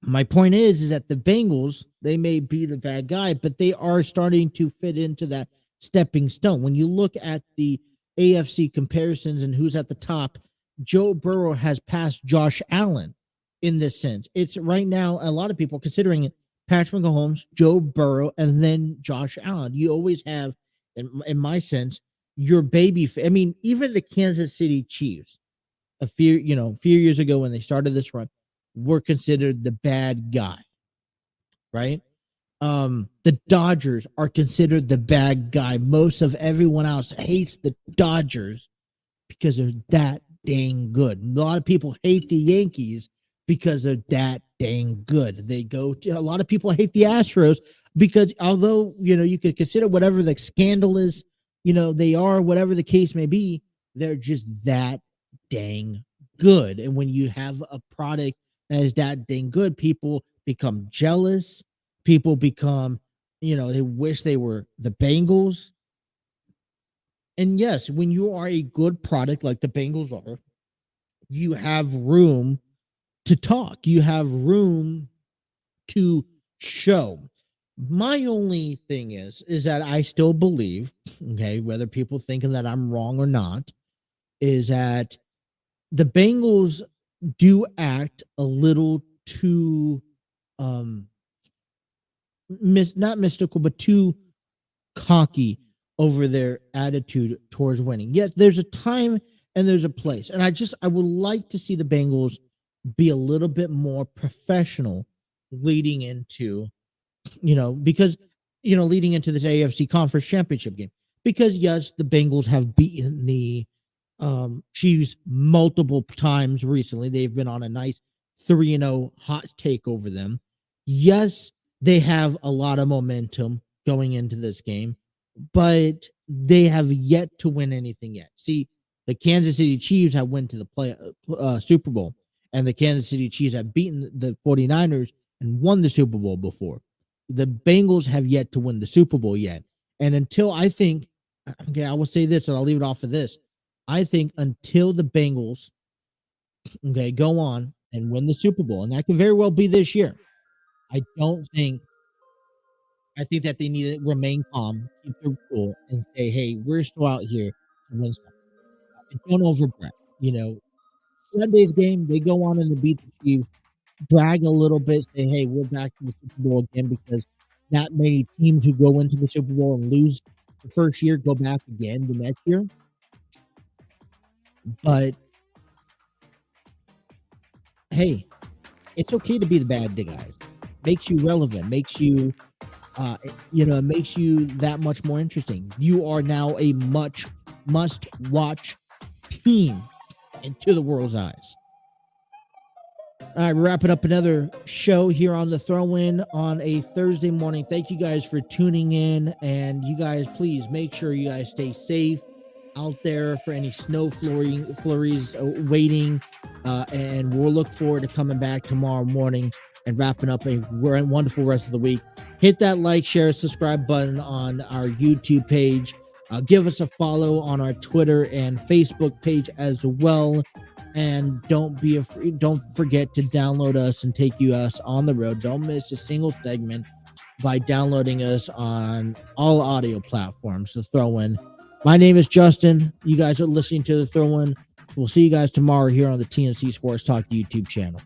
My point is that the Bengals, they may be the bad guy, but they are starting to fit into that stepping stone. When you look at the AFC comparisons and who's at the top, Joe Burrow has passed Josh Allen in this sense. It's right now, a lot of people considering it, Patrick Mahomes, Joe Burrow, and then Josh Allen. You always have, in my sense, your baby. I mean, even the Kansas City Chiefs, a few years ago when they started this run, were considered the bad guy, right? The Dodgers are considered the bad guy. Most of everyone else hates the Dodgers because they're that dang good. A lot of people hate the Yankees because they're that dang good. A lot of people hate the Astros because although, you could consider whatever the scandal is, they are, whatever the case may be, they're just that dang good. And when you have a product that is that dang good, people become jealous. People become, they wish they were the Bengals. And yes, when you are a good product like the Bengals are, you have room to talk. You have room to show. My only thing is that I still believe, okay, whether people thinking that I'm wrong or not, is that the Bengals do act a little too not mystical, but too cocky over their attitude towards winning. Yes, there's a time and there's a place. And I would like to see the Bengals be a little bit more professional leading into, because, leading into this AFC Conference Championship game. Because yes, the Bengals have beaten the Chiefs multiple times recently. They've been on a nice 3-0 hot take over them. Yes, they have a lot of momentum going into this game, but they have yet to win anything yet. See, the Kansas City Chiefs have went to the Super Bowl, and the Kansas City Chiefs have beaten the 49ers and won the Super Bowl before. The Bengals have yet to win the Super Bowl yet. And until I think, okay, I will say this, and I'll leave it off of this. I think until the Bengals, okay, go on and win the Super Bowl, and that could very well be this year. I think that they need to remain calm, keep their cool, and say, hey, we're still out here to win something. And don't overreact. Sunday's game, they go on and they beat the Chiefs, brag a little bit, say, hey, we're back to the Super Bowl again, because not many teams who go into the Super Bowl and lose the first year go back again the next year. But hey, it's okay to be the bad guys. Makes you relevant, makes you it makes you that much more interesting. You are now a must-watch team into the world's eyes. All right, we're wrapping up another show here on the Throw-In on a Thursday morning. Thank you guys for tuning in, and you guys, please make sure you guys stay safe out there for any snow flurries waiting, and we'll look forward to coming back tomorrow morning and wrapping up a wonderful rest of the week. Hit that like, share, subscribe button on our YouTube page. Give us a follow on our Twitter and Facebook page as well. And don't forget to download us and take us on the road. Don't miss a single segment by downloading us on all audio platforms. The Throw-In. My name is Justin. You guys are listening to the Throw-In. We'll see you guys tomorrow here on the TNC Sports Talk YouTube channel.